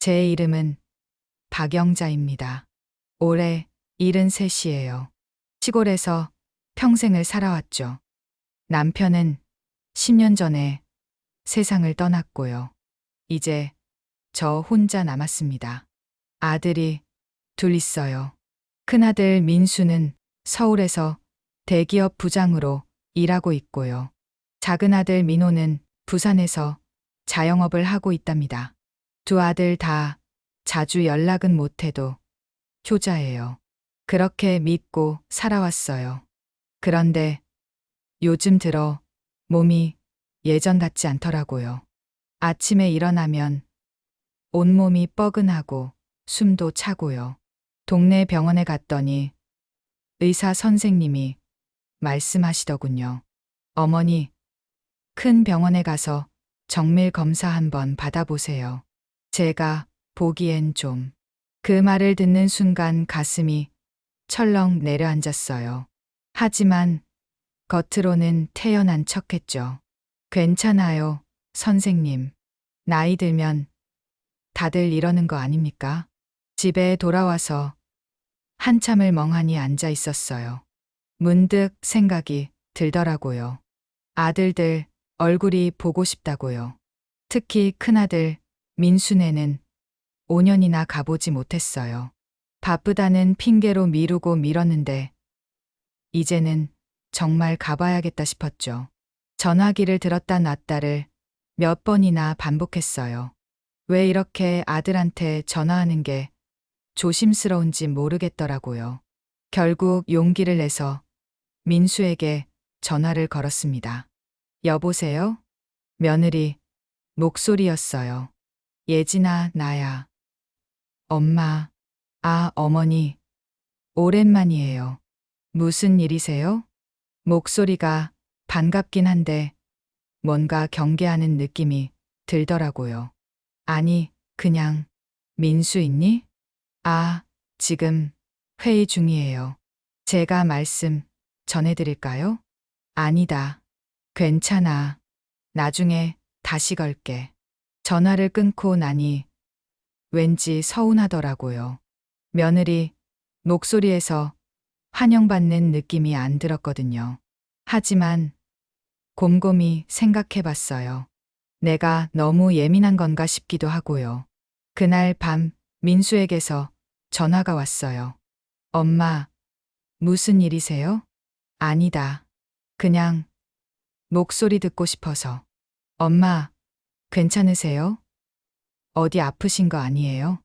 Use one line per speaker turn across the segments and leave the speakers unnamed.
제 이름은 박영자입니다. 올해 73이에요. 시골에서 평생을 살아왔죠. 남편은 10년 전에 세상을 떠났고요. 이제 저 혼자 남았습니다. 아들이 둘 있어요. 큰아들 민수는 서울에서 대기업 부장으로 일하고 있고요. 작은 아들 민호는 부산에서 자영업을 하고 있답니다. 두 아들 다 자주 연락은 못해도 효자예요. 그렇게 믿고 살아왔어요. 그런데 요즘 들어 몸이 예전 같지 않더라고요. 아침에 일어나면 온몸이 뻐근하고 숨도 차고요. 동네 병원에 갔더니 의사 선생님이 말씀하시더군요. 어머니, 큰 병원에 가서 정밀 검사 한번 받아보세요. 제가 보기엔 좀. 그 말을 듣는 순간 가슴이 철렁 내려앉았어요. 하지만 겉으로는 태연한 척했죠. 괜찮아요, 선생님. 나이 들면 다들 이러는 거 아닙니까? 집에 돌아와서 한참을 멍하니 앉아 있었어요. 문득 생각이 들더라고요. 아들들 얼굴이 보고 싶다고요. 특히 큰아들 민수네는 5년이나 가보지 못했어요. 바쁘다는 핑계로 미루고 미뤘는데 이제는 정말 가봐야겠다 싶었죠. 전화기를 들었다 놨다를 몇 번이나 반복했어요. 왜 이렇게 아들한테 전화하는 게 조심스러운지 모르겠더라고요. 결국 용기를 내서 민수에게 전화를 걸었습니다. 여보세요? 며느리 목소리였어요. 예진아, 나야. 엄마. 아, 어머니. 오랜만이에요. 무슨 일이세요? 목소리가 반갑긴 한데 뭔가 경계하는 느낌이 들더라고요. 아니, 그냥 민수 있니? 아, 지금 회의 중이에요. 제가 말씀 전해드릴까요? 아니다. 괜찮아. 나중에 다시 걸게. 전화를 끊고 나니 왠지 서운하더라고요. 며느리 목소리에서 환영받는 느낌이 안 들었거든요. 하지만 곰곰이 생각해 봤어요. 내가 너무 예민한 건가 싶기도 하고요. 그날 밤 민수에게서 전화가 왔어요. 엄마, 무슨 일이세요? 아니다. 그냥 목소리 듣고 싶어서. 엄마, 괜찮으세요? 어디 아프신 거 아니에요?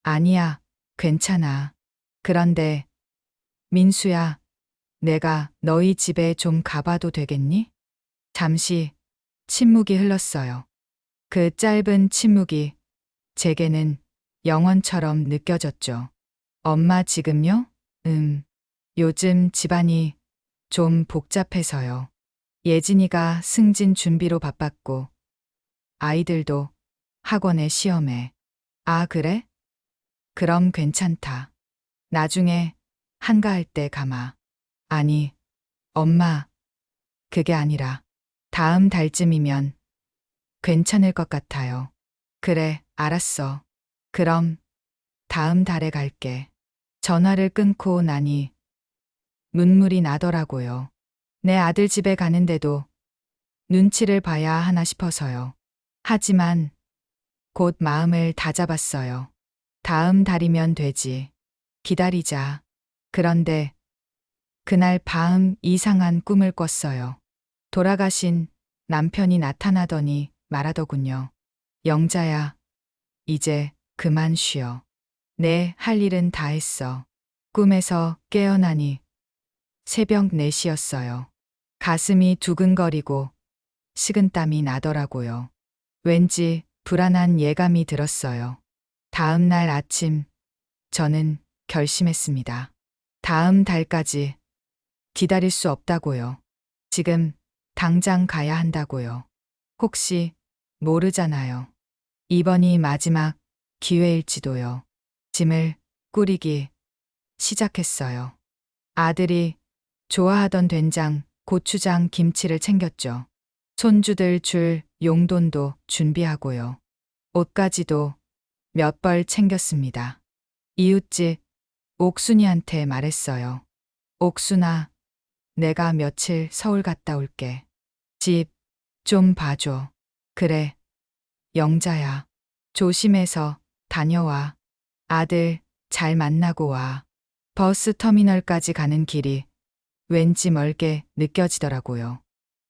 아니야, 괜찮아. 그런데 민수야, 내가 너희 집에 좀 가봐도 되겠니? 잠시 침묵이 흘렀어요. 그 짧은 침묵이 제게는 영원처럼 느껴졌죠. 엄마 지금요? 요즘 집안이 좀 복잡해서요. 예진이가 승진 준비로 바빴고 아이들도 학원에 시험에. 아, 그래? 그럼 괜찮다. 나중에 한가할 때 가마. 아니, 엄마, 그게 아니라 다음 달쯤이면 괜찮을 것 같아요. 그래, 알았어. 그럼 다음 달에 갈게. 전화를 끊고 나니 눈물이 나더라고요. 내 아들 집에 가는데도 눈치를 봐야 하나 싶어서요. 하지만 곧 마음을 다잡았어요. 다음 달이면 되지. 기다리자. 그런데 그날 밤 이상한 꿈을 꿨어요. 돌아가신 남편이 나타나더니 말하더군요. 영자야, 이제 그만 쉬어. 내 할 일은 다 했어. 꿈에서 깨어나니 새벽 4시였어요. 가슴이 두근거리고 식은땀이 나더라고요. 왠지 불안한 예감이 들었어요. 다음 날 아침 저는 결심했습니다. 다음 달까지 기다릴 수 없다고요. 지금 당장 가야 한다고요. 혹시 모르잖아요. 이번이 마지막 기회일지도요. 짐을 꾸리기 시작했어요. 아들이 좋아하던 된장, 고추장, 김치를 챙겼죠. 손주들 줄 용돈도 준비하고요. 옷까지도 몇 벌 챙겼습니다. 이웃집 옥순이한테 말했어요. 옥순아, 내가 며칠 서울 갔다 올게. 집 좀 봐줘. 그래, 영자야. 조심해서 다녀와. 아들 잘 만나고 와. 버스 터미널까지 가는 길이 왠지 멀게 느껴지더라고요.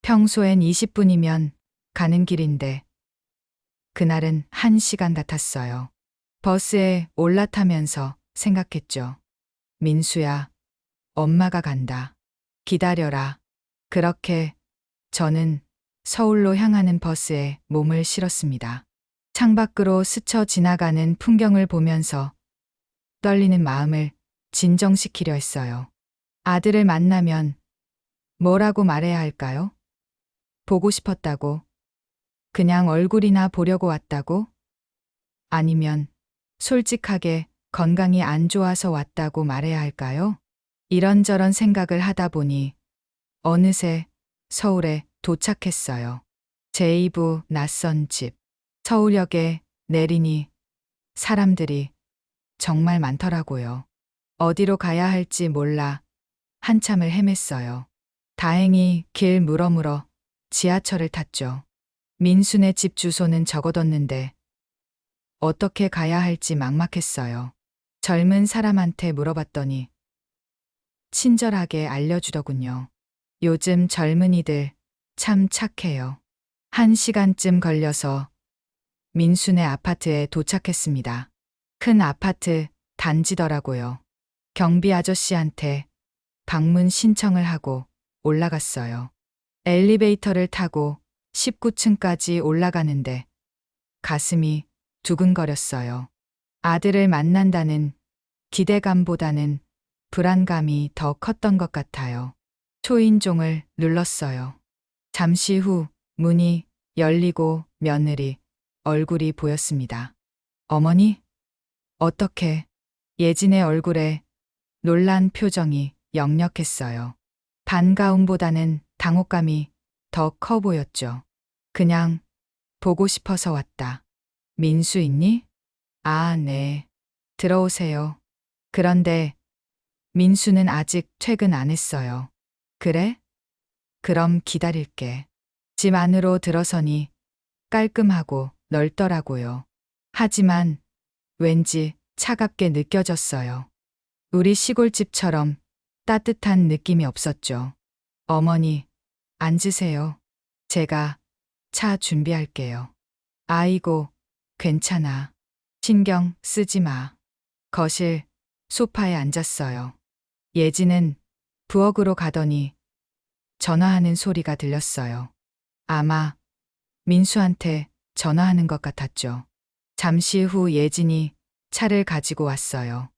평소엔 20분이면 가는 길인데 그날은 1시간 같았어요. 버스에 올라타면서 생각했죠. 민수야, 엄마가 간다. 기다려라. 그렇게 저는 서울로 향하는 버스에 몸을 실었습니다. 창밖으로 스쳐 지나가는 풍경을 보면서 떨리는 마음을 진정시키려 했어요. 아들을 만나면 뭐라고 말해야 할까요? 보고 싶었다고? 그냥 얼굴이나 보려고 왔다고? 아니면 솔직하게 건강이 안 좋아서 왔다고 말해야 할까요? 이런저런 생각을 하다 보니 어느새 서울에 도착했어요. 제2부 낯선 집. 서울역에 내리니 사람들이 정말 많더라고요. 어디로 가야 할지 몰라 한참을 헤맸어요. 다행히 길 물어물어 지하철을 탔죠. 민수네 집 주소는 적어뒀는데 어떻게 가야 할지 막막했어요. 젊은 사람한테 물어봤더니 친절하게 알려주더군요. 요즘 젊은이들 참 착해요. 1시간쯤 걸려서 민수네 아파트에 도착했습니다. 큰 아파트 단지더라고요. 경비 아저씨한테 방문 신청을 하고 올라갔어요. 엘리베이터를 타고 19층까지 올라가는데 가슴이 두근거렸어요. 아들을 만난다는 기대감보다는 불안감이 더 컸던 것 같아요. 초인종을 눌렀어요. 잠시 후 문이 열리고 며느리 얼굴이 보였습니다. 어머니? 어떻게? 예진의 얼굴에 놀란 표정이 역력했어요. 반가움보다는 당혹감이 더 커 보였죠. 그냥 보고 싶어서 왔다. 민수 있니? 아, 네. 들어오세요. 그런데 민수는 아직 퇴근 안 했어요. 그래? 그럼 기다릴게. 집 안으로 들어서니 깔끔하고 넓더라고요. 하지만 왠지 차갑게 느껴졌어요. 우리 시골집처럼 따뜻한 느낌이 없었죠. 어머니, 앉으세요. 제가 차 준비할게요. 아이고, 괜찮아. 신경 쓰지 마. 거실 소파에 앉았어요. 예지는 부엌으로 가더니 전화하는 소리가 들렸어요. 아마 민수한테 전화하는 것 같았죠. 잠시 후 예진이 차를 가지고 왔어요.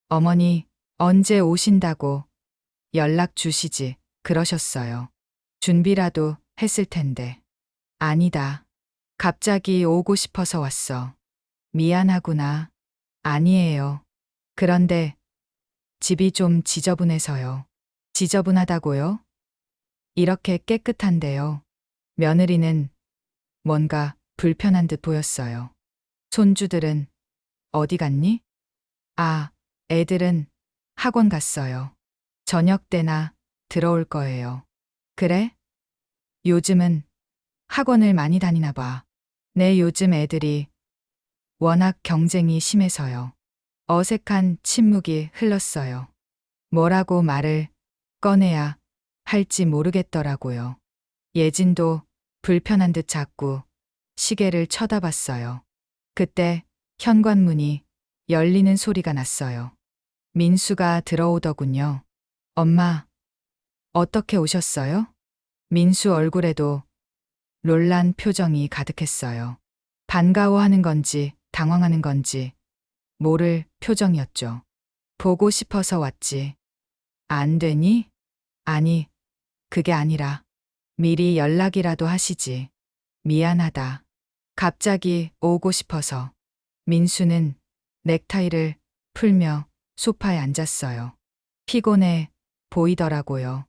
어머니, 언제 오신다고 연락 주시지 그러셨어요. 준비라도 했을 텐데. 아니다. 갑자기 오고 싶어서 왔어. 미안하구나. 아니에요. 그런데 집이 좀 지저분해서요. 지저분하다고요? 이렇게 깨끗한데요. 며느리는 뭔가 불편한 듯 보였어요. 손주들은 어디 갔니? 아, 애들은 학원 갔어요. 저녁 때나 들어올 거예요. 그래? 요즘은 학원을 많이 다니나 봐. 네, 요즘 애들이 워낙 경쟁이 심해서요. 어색한 침묵이 흘렀어요. 뭐라고 말을 꺼내야 할지 모르겠더라고요. 예진도 불편한 듯 자꾸 시계를 쳐다봤어요. 그때 현관문이 열리는 소리가 났어요. 민수가 들어오더군요. 엄마, 어떻게 오셨어요? 민수 얼굴에도 놀란 표정이 가득했어요. 반가워하는 건지 당황하는 건지 모를 표정이었죠. 보고 싶어서 왔지. 안 되니? 아니, 그게 아니라 미리 연락이라도 하시지. 미안하다. 갑자기 오고 싶어서. 민수는 넥타이를 풀며 소파에 앉았어요. 피곤해 보이더라고요.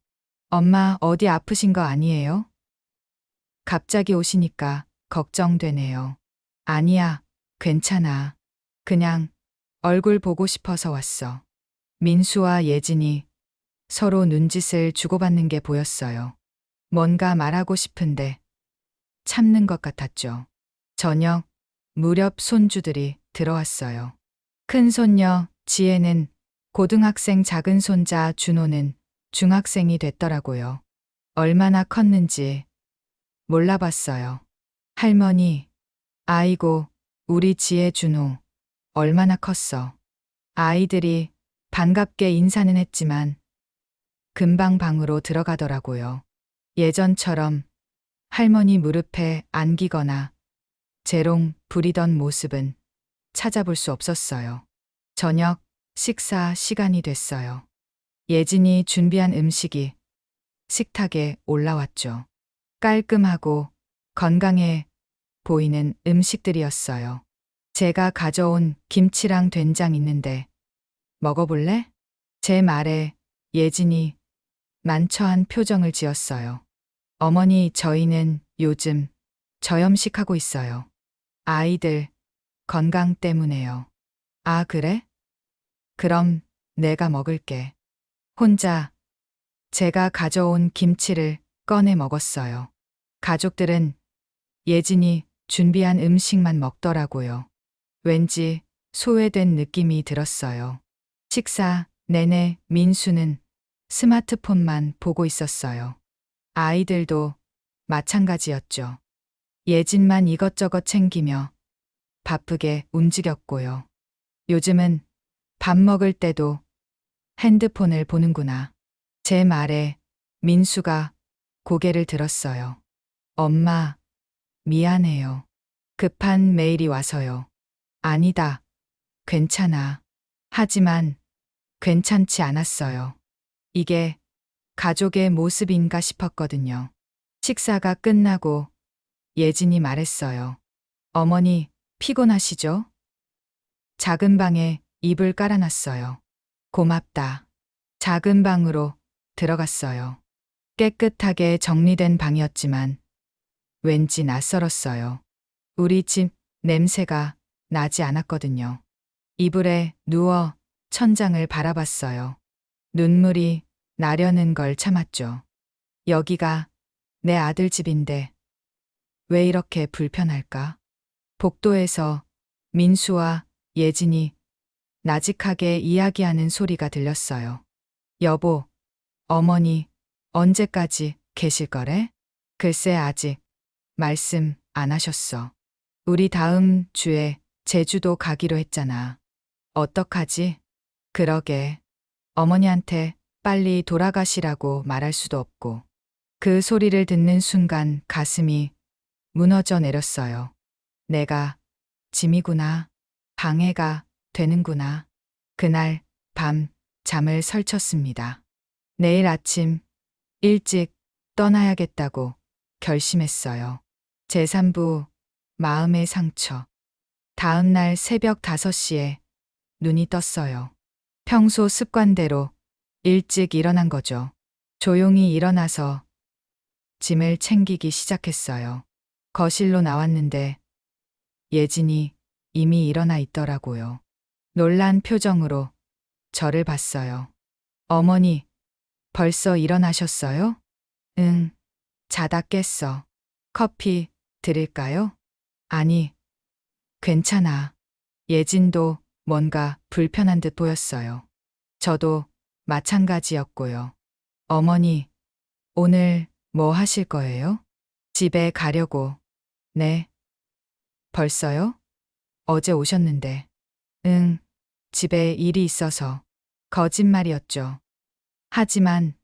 엄마 어디 아프신 거 아니에요? 갑자기 오시니까 걱정되네요. 아니야, 괜찮아. 그냥 얼굴 보고 싶어서 왔어. 민수와 예진이 서로 눈짓을 주고받는 게 보였어요. 뭔가 말하고 싶은데 참는 것 같았죠. 저녁 무렵 손주들이 들어왔어요. 큰 손녀 지혜는 고등학생, 작은 손자 준호는 중학생이 됐더라고요. 얼마나 컸는지 몰라봤어요. 할머니, 아이고, 우리 지혜 준호, 얼마나 컸어. 아이들이 반갑게 인사는 했지만 금방 방으로 들어가더라고요. 예전처럼 할머니 무릎에 안기거나 재롱 부리던 모습은 찾아볼 수 없었어요. 저녁 식사 시간이 됐어요. 예진이 준비한 음식이 식탁에 올라왔죠. 깔끔하고 건강해 보이는 음식들이었어요. 제가 가져온 김치랑 된장 있는데 먹어볼래? 제 말에 예진이 난처한 표정을 지었어요. 어머니, 저희는 요즘 저염식하고 있어요. 아이들 건강 때문에요. 아, 그래? 그럼 내가 먹을게. 혼자 제가 가져온 김치를 꺼내 먹었어요. 가족들은 예진이 준비한 음식만 먹더라고요. 왠지 소외된 느낌이 들었어요. 식사 내내 민수는 스마트폰만 보고 있었어요. 아이들도 마찬가지였죠. 예진만 이것저것 챙기며 바쁘게 움직였고요. 요즘은 밥 먹을 때도 핸드폰을 보는구나. 제 말에 민수가 고개를 들었어요. 엄마, 미안해요. 급한 메일이 와서요. 아니다. 괜찮아. 하지만 괜찮지 않았어요. 이게 가족의 모습인가 싶었거든요. 식사가 끝나고 예진이 말했어요. 어머니, 피곤하시죠? 작은 방에 이불 깔아놨어요. 고맙다. 작은 방으로 들어갔어요. 깨끗하게 정리된 방이었지만 왠지 낯설었어요. 우리 집 냄새가 나지 않았거든요. 이불에 누워 천장을 바라봤어요. 눈물이 나려는 걸 참았죠. 여기가 내 아들 집인데 왜 이렇게 불편할까? 복도에서 민수와 예진이 나직하게 이야기하는 소리가 들렸어요. 여보, 어머니, 언제까지 계실 거래? 글쎄 아직 말씀 안 하셨어. 우리 다음 주에 제주도 가기로 했잖아. 어떡하지? 그러게. 어머니한테 빨리 돌아가시라고 말할 수도 없고. 그 소리를 듣는 순간 가슴이 무너져 내렸어요. 내가 짐이구나. 방해가 되는구나. 그날 밤 잠을 설쳤습니다. 내일 아침 일찍 떠나야겠다고 결심했어요. 제3부 마음의 상처. 다음 날 새벽 5시에 눈이 떴어요. 평소 습관대로 일찍 일어난 거죠. 조용히 일어나서 짐을 챙기기 시작했어요. 거실로 나왔는데 예진이 이미 일어나 있더라고요. 놀란 표정으로 저를 봤어요. 어머니, 벌써 일어나셨어요? 응, 자다 깼어. 커피 드릴까요? 아니, 괜찮아. 예진도 뭔가 불편한 듯 보였어요. 저도 마찬가지였고요. 어머니, 오늘 뭐 하실 거예요? 집에 가려고. 네. 벌써요? 어제 오셨는데. 응, 집에 일이 있어서. 거짓말이었죠. 하지만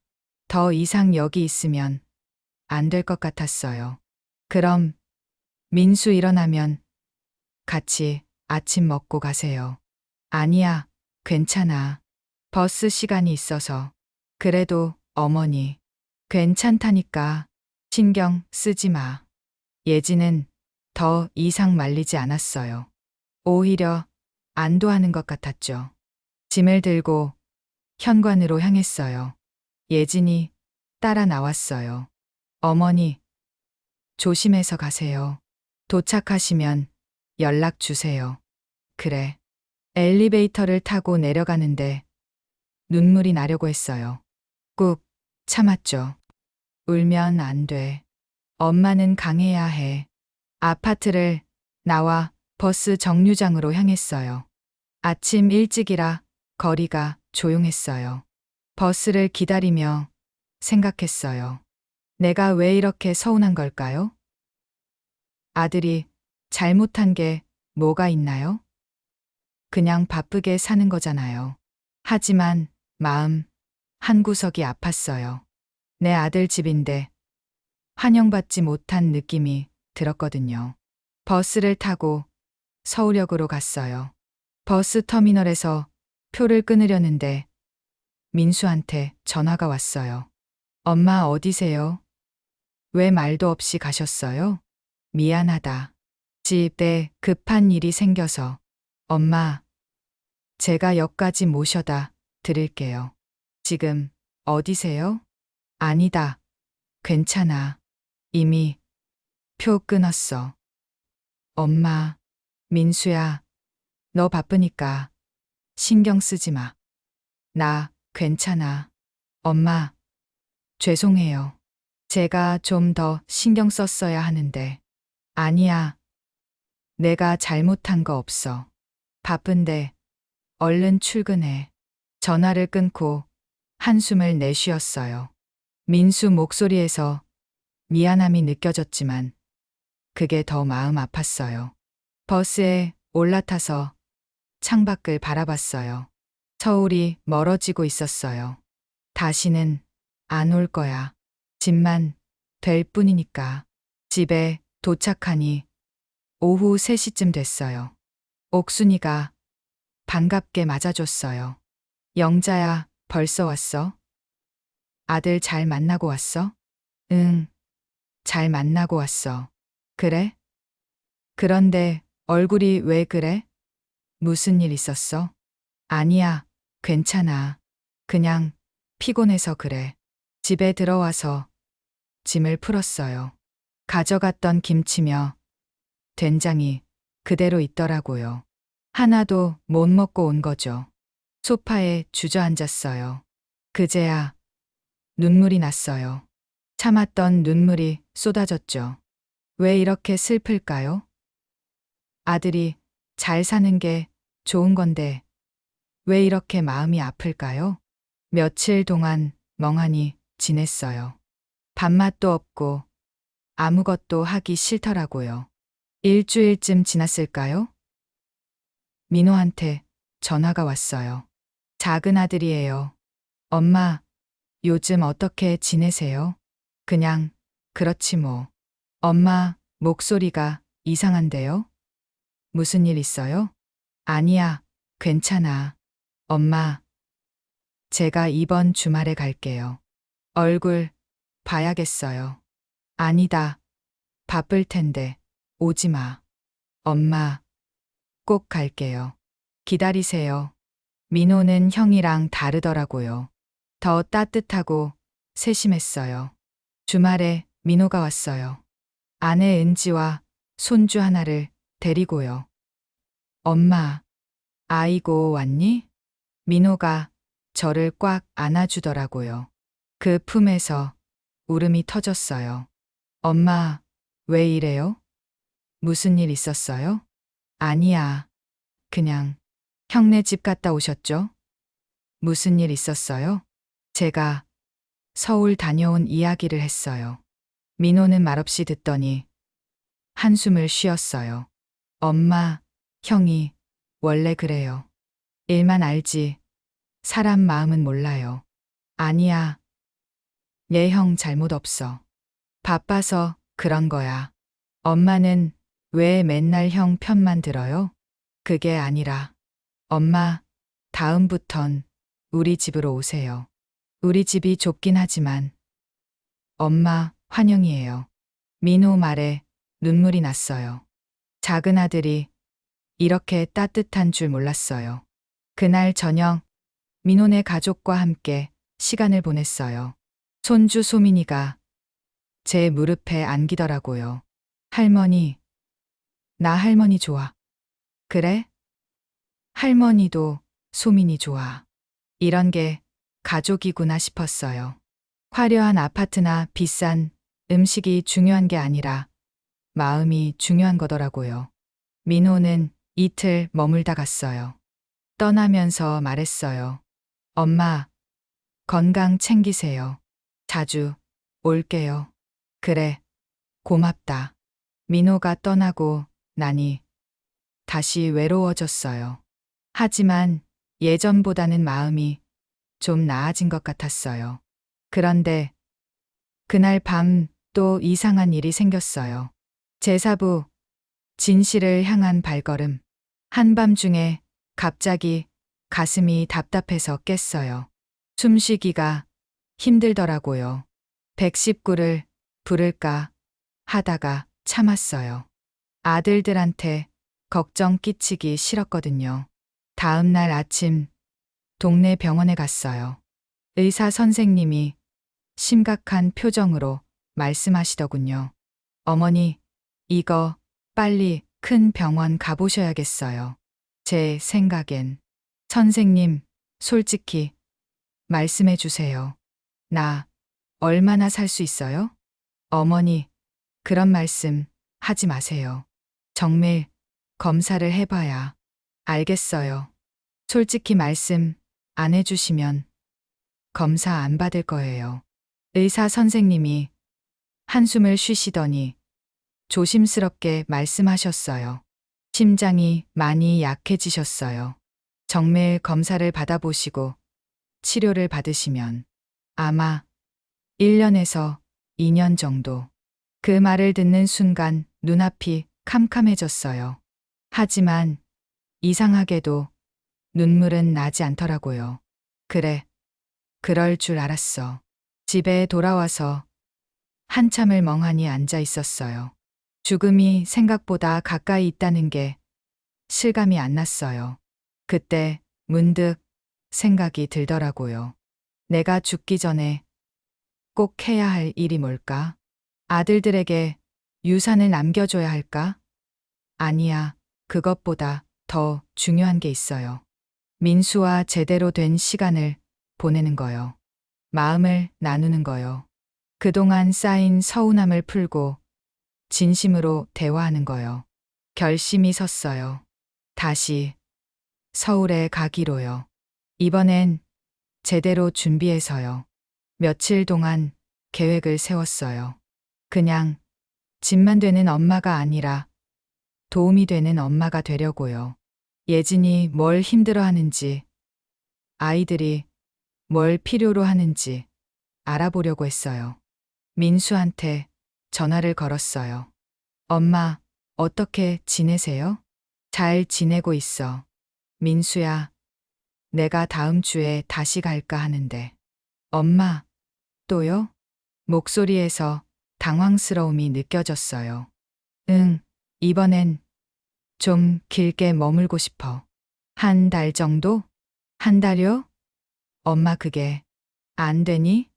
더 이상 여기 있으면 안 될 것 같았어요. 그럼 민수 일어나면 같이 아침 먹고 가세요. 아니야, 괜찮아. 버스 시간이 있어서. 그래도 어머니, 괜찮다니까. 신경 쓰지 마. 예지는 더 이상 말리지 않았어요. 오히려 안도하는 것 같았죠. 짐을 들고 현관으로 향했어요. 예진이 따라 나왔어요. 어머니, 조심해서 가세요. 도착하시면 연락 주세요. 그래. 엘리베이터를 타고 내려가는데 눈물이 나려고 했어요. 꾹 참았죠. 울면 안 돼. 엄마는 강해야 해. 아파트를 나와 버스 정류장으로 향했어요. 아침 일찍이라 거리가 조용했어요. 버스를 기다리며 생각했어요. 내가 왜 이렇게 서운한 걸까요? 아들이 잘못한 게 뭐가 있나요? 그냥 바쁘게 사는 거잖아요. 하지만 마음 한구석이 아팠어요. 내 아들 집인데 환영받지 못한 느낌이 들었거든요. 버스를 타고 서울역으로 갔어요. 버스 터미널에서 표를 끊으려는데 민수한테 전화가 왔어요. 엄마 어디세요? 왜 말도 없이 가셨어요? 미안하다. 집에 급한 일이 생겨서. 엄마, 제가 역까지 모셔다 드릴게요. 지금 어디세요? 아니다. 괜찮아. 이미 표 끊었어. 엄마, 민수야, 너 바쁘니까 신경 쓰지 마. 나 괜찮아. 엄마, 죄송해요. 제가 좀 더 신경 썼어야 하는데. 아니야. 내가 잘못한 거 없어. 바쁜데 얼른 출근해. 전화를 끊고 한숨을 내쉬었어요. 민수 목소리에서 미안함이 느껴졌지만 그게 더 마음 아팠어요. 버스에 올라타서 창밖을 바라봤어요. 서울이 멀어지고 있었어요. 다시는 안 올 거야. 집만 될 뿐이니까. 집에 도착하니 오후 3시쯤 됐어요. 옥순이가 반갑게 맞아줬어요. 영자야, 벌써 왔어? 아들 잘 만나고 왔어? 응, 잘 만나고 왔어. 그래? 그런데 얼굴이 왜 그래? 무슨 일 있었어? 아니야, 괜찮아. 그냥 피곤해서 그래. 집에 들어와서 짐을 풀었어요. 가져갔던 김치며 된장이 그대로 있더라고요. 하나도 못 먹고 온 거죠. 소파에 주저앉았어요. 그제야 눈물이 났어요. 참았던 눈물이 쏟아졌죠. 왜 이렇게 슬플까요? 아들이 잘 사는 게 좋은 건데 왜 이렇게 마음이 아플까요? 며칠 동안 멍하니 지냈어요. 밥맛도 없고 아무것도 하기 싫더라고요. 일주일쯤 지났을까요? 민호한테 전화가 왔어요. 작은 아들이에요. 엄마, 요즘 어떻게 지내세요? 그냥 그렇지 뭐. 엄마, 목소리가 이상한데요? 무슨 일 있어요? 아니야, 괜찮아. 엄마, 제가 이번 주말에 갈게요. 얼굴 봐야겠어요. 아니다. 바쁠 텐데 오지 마. 엄마, 꼭 갈게요. 기다리세요. 민호는 형이랑 다르더라고요. 더 따뜻하고 세심했어요. 주말에 민호가 왔어요. 아내 은지와 손주 하나를 데리고요. 엄마, 아이고 왔니? 민호가 저를 꽉 안아주더라고요. 그 품에서 울음이 터졌어요. 엄마, 왜 이래요? 무슨 일 있었어요? 아니야. 그냥 형네 집 갔다 오셨죠? 무슨 일 있었어요? 제가 서울 다녀온 이야기를 했어요. 민호는 말없이 듣더니 한숨을 쉬었어요. 엄마, 형이 원래 그래요. 일만 알지 사람 마음은 몰라요. 아니야. 얘 형 잘못 없어. 바빠서 그런 거야. 엄마는 왜 맨날 형 편만 들어요? 그게 아니라 엄마, 다음부턴 우리 집으로 오세요. 우리 집이 좁긴 하지만 엄마 환영이에요. 민호 말에 눈물이 났어요. 작은 아들이 이렇게 따뜻한 줄 몰랐어요. 그날 저녁 민호네 가족과 함께 시간을 보냈어요. 손주 소민이가 제 무릎에 안기더라고요. 할머니, 나 할머니 좋아. 그래? 할머니도 소민이 좋아. 이런 게 가족이구나 싶었어요. 화려한 아파트나 비싼 음식이 중요한 게 아니라 마음이 중요한 거더라고요. 민호는 이틀 머물다 갔어요. 떠나면서 말했어요. 엄마, 건강 챙기세요. 자주 올게요. 그래, 고맙다. 민호가 떠나고 나니 다시 외로워졌어요. 하지만 예전보다는 마음이 좀 나아진 것 같았어요. 그런데 그날 밤 또 이상한 일이 생겼어요. 제사부 진실을 향한 발걸음. 한밤중에 갑자기 가슴이 답답해서 깼어요. 숨쉬기가 힘들더라고요. 119를 부를까 하다가 참았어요. 아들들한테 걱정 끼치기 싫었거든요. 다음 날 아침 동네 병원에 갔어요. 의사 선생님이 심각한 표정으로 말씀하시더군요. 어머니, 이거 빨리 큰 병원 가보셔야겠어요. 제 생각엔. 선생님, 솔직히 말씀해 주세요. 나 얼마나 살 수 있어요? 어머니, 그런 말씀 하지 마세요. 정밀 검사를 해봐야 알겠어요. 솔직히 말씀 안 해주시면 검사 안 받을 거예요. 의사 선생님이 한숨을 쉬시더니 조심스럽게 말씀하셨어요. 심장이 많이 약해지셨어요. 정밀 검사를 받아보시고 치료를 받으시면 아마 1년에서 2년 정도. 그 말을 듣는 순간 눈앞이 캄캄해졌어요. 하지만 이상하게도 눈물은 나지 않더라고요. 그래, 그럴 줄 알았어. 집에 돌아와서 한참을 멍하니 앉아 있었어요. 죽음이 생각보다 가까이 있다는 게 실감이 안 났어요. 그때 문득 생각이 들더라고요. 내가 죽기 전에 꼭 해야 할 일이 뭘까? 아들들에게 유산을 남겨줘야 할까? 아니야, 그것보다 더 중요한 게 있어요. 민수와 제대로 된 시간을 보내는 거요. 마음을 나누는 거요. 그동안 쌓인 서운함을 풀고 진심으로 대화하는 거요. 결심이 섰어요. 다시 서울에 가기로요. 이번엔 제대로 준비해서요. 며칠 동안 계획을 세웠어요. 그냥 집만 되는 엄마가 아니라 도움이 되는 엄마가 되려고요. 예진이 뭘 힘들어하는지, 아이들이 뭘 필요로 하는지 알아보려고 했어요. 민수한테 전화를 걸었어요. 엄마, 어떻게 지내세요? 잘 지내고 있어. 민수야, 내가 다음 주에 다시 갈까 하는데. 엄마, 또요? 목소리에서 당황스러움이 느껴졌어요. 응, 이번엔 좀 길게 머물고 싶어. 한 달 정도? 한 달요? 엄마 그게 안 되니?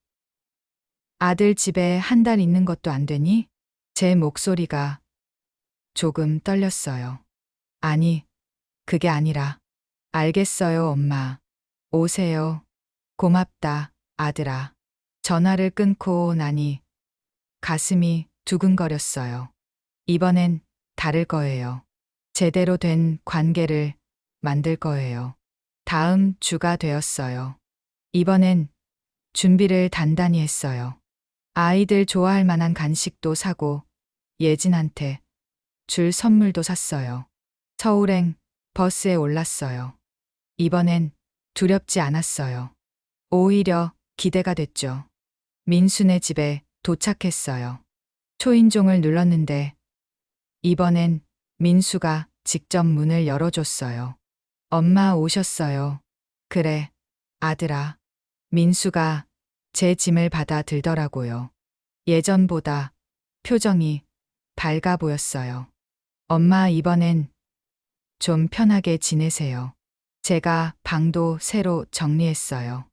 아들 집에 한 달 있는 것도 안 되니? 제 목소리가 조금 떨렸어요. 아니, 그게 아니라. 알겠어요, 엄마. 오세요. 고맙다, 아들아. 전화를 끊고 나니 가슴이 두근거렸어요. 이번엔 다를 거예요. 제대로 된 관계를 만들 거예요. 다음 주가 되었어요. 이번엔 준비를 단단히 했어요. 아이들 좋아할 만한 간식도 사고 예진한테 줄 선물도 샀어요. 서울행 버스에 올랐어요. 이번엔 두렵지 않았어요. 오히려 기대가 됐죠. 민수네 집에 도착했어요. 초인종을 눌렀는데 이번엔 민수가 직접 문을 열어줬어요. 엄마 오셨어요. 그래, 아들아. 민수가 제 짐을 받아 들더라고요. 예전보다 표정이 밝아 보였어요. 엄마 이번엔 좀 편하게 지내세요. 제가 방도 새로 정리했어요.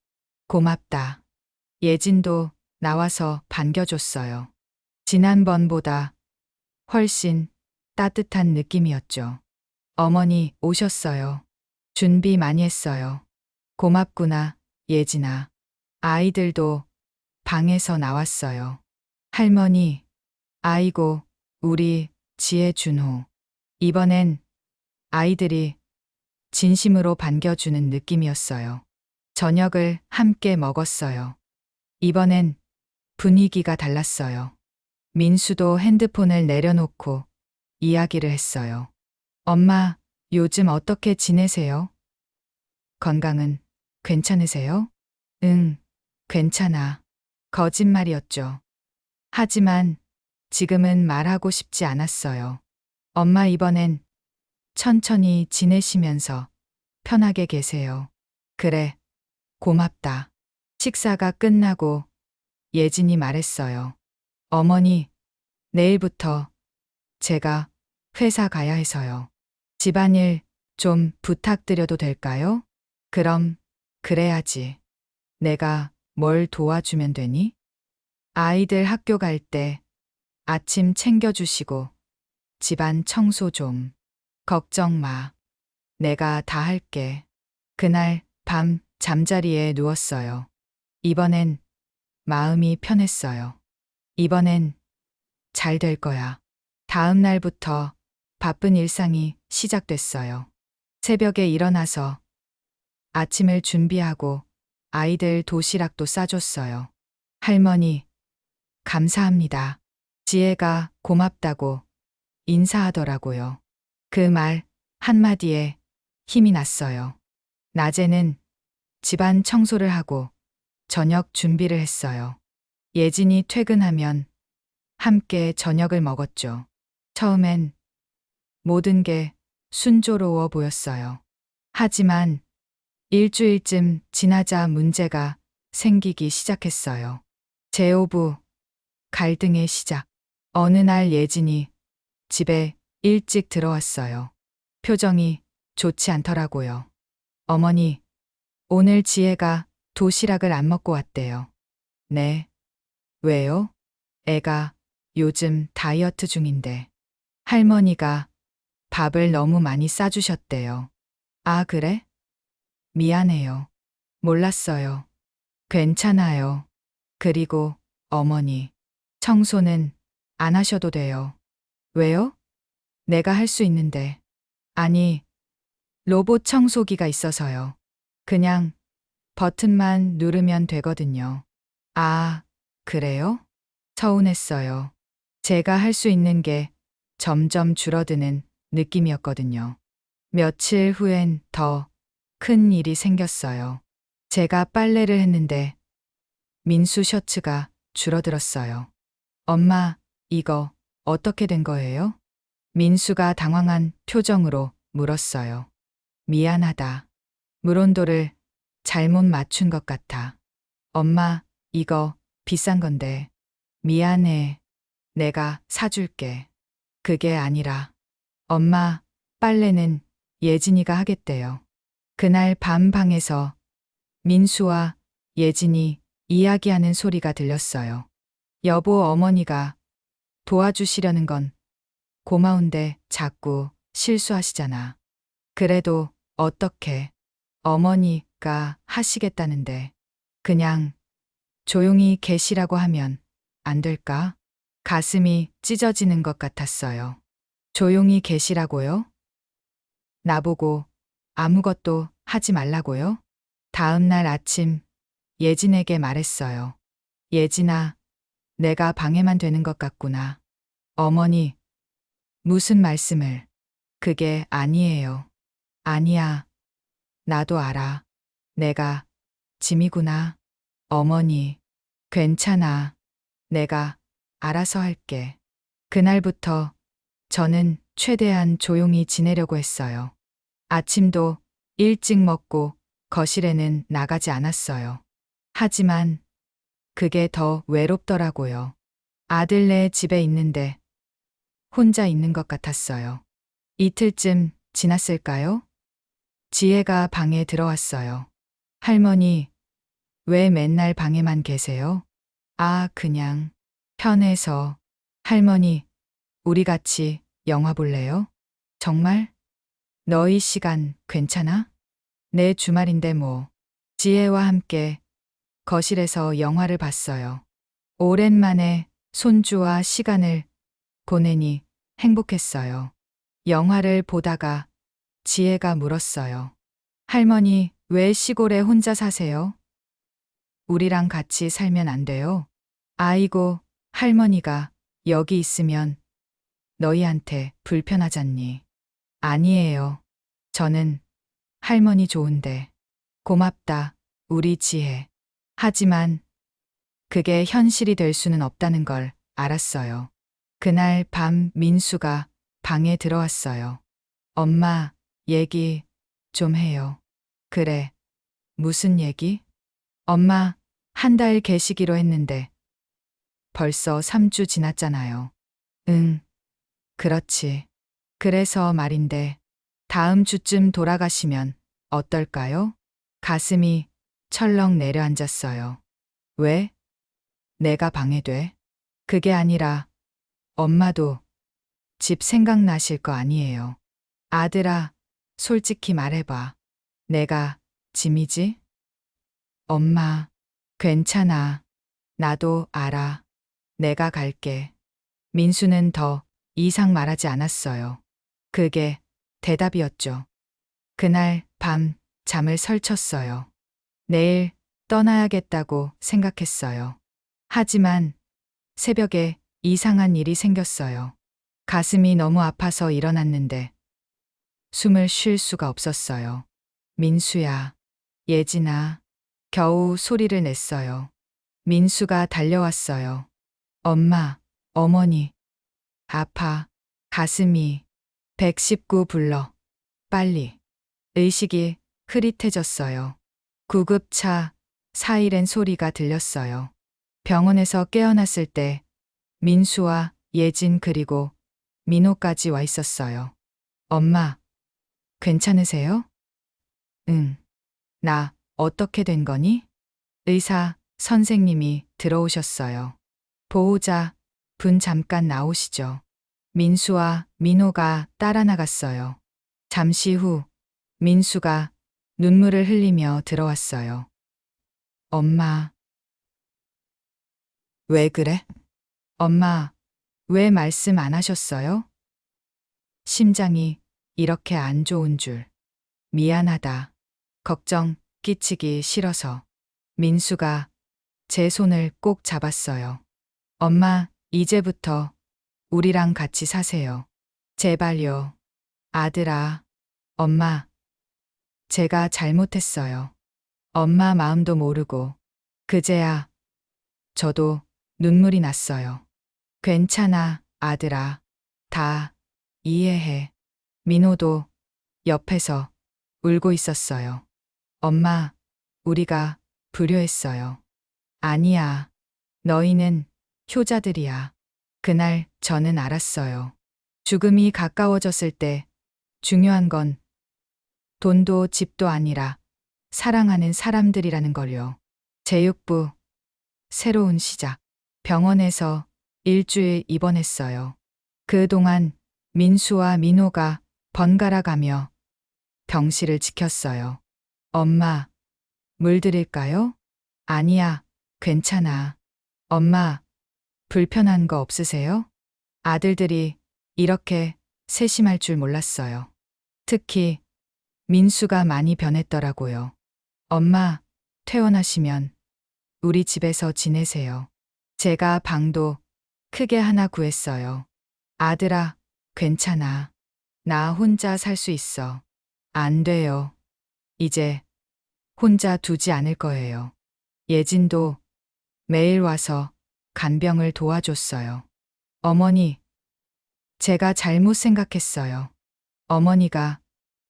고맙다. 예진도 나와서 반겨줬어요. 지난번보다 훨씬 따뜻한 느낌이었죠. 어머니 오셨어요. 준비 많이 했어요. 고맙구나, 예진아. 아이들도 방에서 나왔어요. 할머니, 아이고, 우리 지혜 준호. 이번엔 아이들이 진심으로 반겨주는 느낌이었어요. 저녁을 함께 먹었어요. 이번엔 분위기가 달랐어요. 민수도 핸드폰을 내려놓고 이야기를 했어요. 엄마, 요즘 어떻게 지내세요? 건강은 괜찮으세요? 응, 괜찮아. 거짓말이었죠. 하지만 지금은 말하고 싶지 않았어요. 엄마 이번엔 천천히 지내시면서 편하게 계세요. 그래, 고맙다. 식사가 끝나고 예진이 말했어요. 어머니, 내일부터 제가 회사 가야 해서요. 집안일 좀 부탁드려도 될까요? 그럼, 그래야지. 내가 뭘 도와주면 되니? 아이들 학교 갈 때 아침 챙겨주시고 집안 청소 좀. 걱정 마. 내가 다 할게. 그날 밤 잠자리에 누웠어요. 이번엔 마음이 편했어요. 이번엔 잘 될 거야. 다음 날부터 바쁜 일상이 시작됐어요. 새벽에 일어나서 아침을 준비하고 아이들 도시락도 싸줬어요. 할머니, 감사합니다. 지혜가 고맙다고 인사하더라고요. 그 말 한마디에 힘이 났어요. 낮에는 집안 청소를 하고 저녁 준비를 했어요. 예진이 퇴근하면 함께 저녁을 먹었죠. 처음엔 모든 게 순조로워 보였어요. 하지만 일주일쯤 지나자 문제가 생기기 시작했어요. 제오부 갈등의 시작. 어느 날 예진이 집에 일찍 들어왔어요. 표정이 좋지 않더라고요. 어머니, 오늘 지혜가 도시락을 안 먹고 왔대요. 네. 왜요? 애가 요즘 다이어트 중인데. 할머니가 밥을 너무 많이 싸주셨대요. 아, 그래? 미안해요. 몰랐어요. 괜찮아요. 그리고 어머니, 청소는 안 하셔도 돼요. 왜요? 내가 할 수 있는데. 아니, 로봇 청소기가 있어서요. 그냥 버튼만 누르면 되거든요. 아, 그래요? 서운했어요. 제가 할 수 있는 게 점점 줄어드는 느낌이었거든요. 며칠 후엔 더 큰 일이 생겼어요. 제가 빨래를 했는데 민수 셔츠가 줄어들었어요. 엄마, 이거 어떻게 된 거예요? 민수가 당황한 표정으로 물었어요. 미안하다. 물온도를 잘못 맞춘 것 같아. 엄마, 이거 비싼 건데. 미안해. 내가 사줄게. 그게 아니라. 엄마, 빨래는 예진이가 하겠대요. 그날 밤 방에서 민수와 예진이 이야기하는 소리가 들렸어요. 여보, 어머니가 도와주시려는 건 고마운데 자꾸 실수하시잖아. 그래도 어떻게 어머니가 하시겠다는데 그냥 조용히 계시라고 하면 안 될까? 가슴이 찢어지는 것 같았어요. 조용히 계시라고요? 나보고 아무것도 하지 말라고요? 다음 날 아침 예진에게 말했어요. 예진아, 내가 방해만 되는 것 같구나. 어머니, 무슨 말씀을? 그게 아니에요. 아니야. 나도 알아. 내가 짐이구나. 어머니, 괜찮아. 내가 알아서 할게. 그날부터 저는 최대한 조용히 지내려고 했어요. 아침도 일찍 먹고 거실에는 나가지 않았어요. 하지만 그게 더 외롭더라고요. 아들네 집에 있는데 혼자 있는 것 같았어요. 이틀쯤 지났을까요? 지혜가 방에 들어왔어요. 할머니, 왜 맨날 방에만 계세요? 아, 그냥 편해서. 할머니, 우리 같이 영화 볼래요? 정말? 너희 시간 괜찮아? 내 주말인데 뭐. 지혜와 함께 거실에서 영화를 봤어요. 오랜만에 손주와 시간을 보내니 행복했어요. 영화를 보다가 지혜가 물었어요. 할머니, 왜 시골에 혼자 사세요? 우리랑 같이 살면 안 돼요? 아이고, 할머니가 여기 있으면 너희한테 불편하잖니. 아니에요. 저는 할머니 좋은데. 고맙다, 우리 지혜. 하지만 그게 현실이 될 수는 없다는 걸 알았어요. 그날 밤 민수가 방에 들어왔어요. 엄마, 얘기 좀 해요. 그래, 무슨 얘기? 엄마, 한 달 계시기로 했는데 벌써 3주 지났잖아요. 응, 그렇지. 그래서 말인데 다음 주쯤 돌아가시면 어떨까요? 가슴이 철렁 내려앉았어요. 왜? 내가 방해돼? 그게 아니라 엄마도 집 생각나실 거 아니에요. 아들아, 솔직히 말해봐. 내가 짐이지? 엄마, 괜찮아. 나도 알아. 내가 갈게. 민수는 더 이상 말하지 않았어요. 그게 대답이었죠. 그날 밤 잠을 설쳤어요. 내일 떠나야겠다고 생각했어요. 하지만 새벽에 이상한 일이 생겼어요. 가슴이 너무 아파서 일어났는데 숨을 쉴 수가 없었어요. 민수야, 예진아, 겨우 소리를 냈어요. 민수가 달려왔어요. 엄마, 어머니, 아파, 가슴이, 119 불러, 빨리. 의식이 흐릿해졌어요. 구급차 사이렌 소리가 들렸어요. 병원에서 깨어났을 때 민수와 예진 그리고 민호까지 와 있었어요. 엄마, 괜찮으세요? 응. 나 어떻게 된 거니? 의사 선생님이 들어오셨어요. 보호자 분 잠깐 나오시죠. 민수와 민호가 따라 나갔어요. 잠시 후 민수가 눈물을 흘리며 들어왔어요. 엄마, 왜 그래? 엄마, 왜 말씀 안 하셨어요? 심장이 이렇게 안 좋은 줄. 미안하다. 걱정 끼치기 싫어서. 민수가 제 손을 꼭 잡았어요. 엄마, 이제부터 우리랑 같이 사세요. 제발요. 아들아, 엄마, 제가 잘못했어요. 엄마 마음도 모르고. 그제야 저도 눈물이 났어요. 괜찮아, 아들아. 다 이해해. 민호도 옆에서 울고 있었어요. 엄마, 우리가 불효했어요. 아니야. 너희는 효자들이야. 그날 저는 알았어요. 죽음이 가까워졌을 때 중요한 건 돈도 집도 아니라 사랑하는 사람들이라는 걸요. 제육부, 새로운 시작. 병원에서 일주일 입원했어요. 그동안 민수와 민호가 번갈아 가며 병실을 지켰어요. 엄마, 물 드릴까요? 아니야, 괜찮아. 엄마, 불편한 거 없으세요? 아들들이 이렇게 세심할 줄 몰랐어요. 특히 민수가 많이 변했더라고요. 엄마, 퇴원하시면 우리 집에서 지내세요. 제가 방도 크게 하나 구했어요. 아들아, 괜찮아. 나 혼자 살 수 있어. 안 돼요. 이제 혼자 두지 않을 거예요. 예진도 매일 와서 간병을 도와줬어요. 어머니, 제가 잘못 생각했어요. 어머니가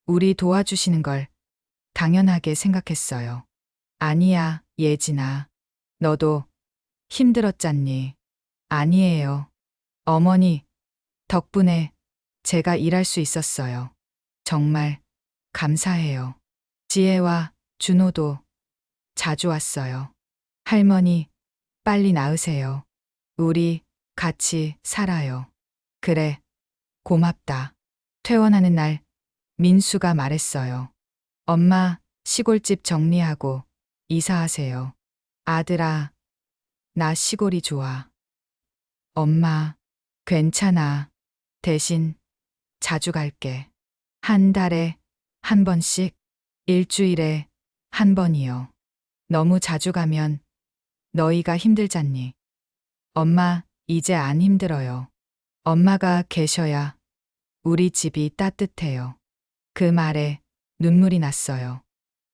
우리 도와주시는 걸 당연하게 생각했어요. 아니야, 예진아. 너도 힘들었잖니. 아니에요. 어머니, 덕분에 제가 일할 수 있었어요. 정말 감사해요. 지혜와 준호도 자주 왔어요. 할머니, 빨리 나으세요. 우리 같이 살아요. 그래, 고맙다. 퇴원하는 날 민수가 말했어요. 엄마, 시골집 정리하고 이사하세요. 아들아, 나 시골이 좋아. 엄마, 괜찮아. 대신 자주 갈게. 한 달에 한 번씩, 일주일에 한 번이요. 너무 자주 가면 너희가 힘들잖니. 엄마, 이제 안 힘들어요. 엄마가 계셔야 우리 집이 따뜻해요. 그 말에 눈물이 났어요.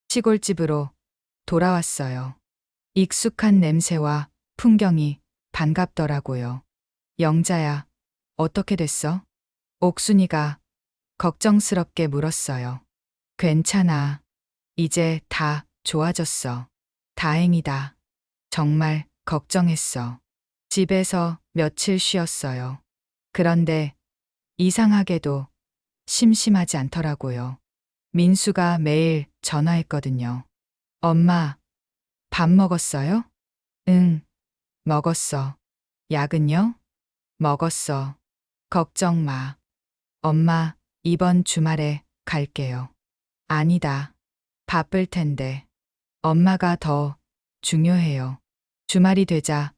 시골집으로 돌아왔어요. 익숙한 냄새와 풍경이 반갑더라고요. 영자야, 어떻게 됐어? 옥순이가 걱정스럽게 물었어요. 괜찮아. 이제 다 좋아졌어. 다행이다. 정말 걱정했어. 집에서 며칠 쉬었어요. 그런데 이상하게도 심심하지 않더라고요. 민수가 매일 전화했거든요. 엄마, 밥 먹었어요? 응, 먹었어. 약은요? 먹었어. 걱정 마. 엄마, 이번 주말에 갈게요. 아니다. 바쁠 텐데. 엄마가 더 중요해요. 주말이 되자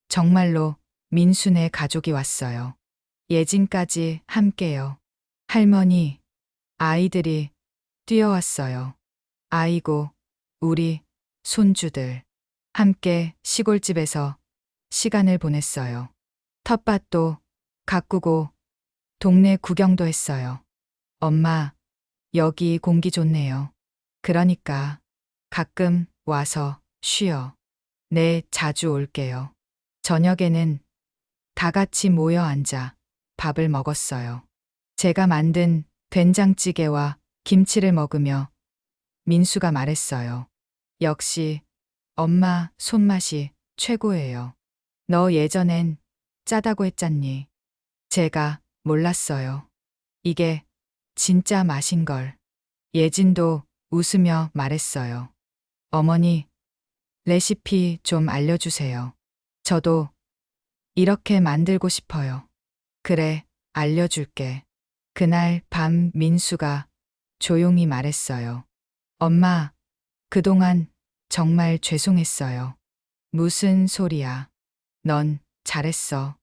정말로 민수네 가족이 왔어요. 예진까지 함께요. 할머니, 아이들이 뛰어왔어요. 아이고, 우리 손주들. 함께 시골집에서 시간을 보냈어요. 텃밭도 가꾸고 동네 구경도 했어요. 엄마, 여기 공기 좋네요. 그러니까 가끔 와서 쉬어. 네, 자주 올게요. 저녁에는 다 같이 모여 앉아 밥을 먹었어요. 제가 만든 된장찌개와 김치를 먹으며 민수가 말했어요. 역시 엄마 손맛이 최고예요. 너 예전엔 짜다고 했잖니. 제가 몰랐어요. 이게 진짜 맛인 걸. 예진도 웃으며 말했어요. 어머니, 레시피 좀 알려주세요. 저도 이렇게 만들고 싶어요. 그래, 알려줄게. 그날 밤 민수가 조용히 말했어요. 엄마, 그동안 정말 죄송했어요. 무슨 소리야. 넌 잘했어.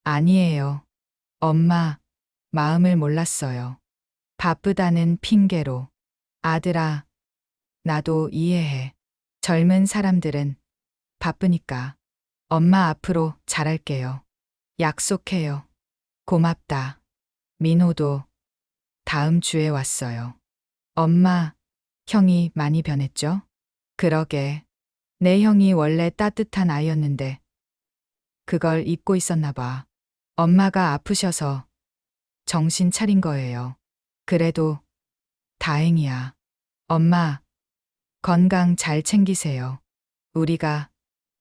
아니에요. 엄마, 마음을 몰랐어요. 바쁘다는 핑계로. 아들아, 나도 이해해. 젊은 사람들은 바쁘니까. 엄마 앞으로 잘할게요. 약속해요. 고맙다. 민호도 다음 주에 왔어요. 엄마, 형이 많이 변했죠? 그러게. 내 형이 원래 따뜻한 아이였는데 그걸 잊고 있었나 봐. 엄마가 아프셔서 정신 차린 거예요. 그래도 다행이야. 엄마, 건강 잘 챙기세요. 우리가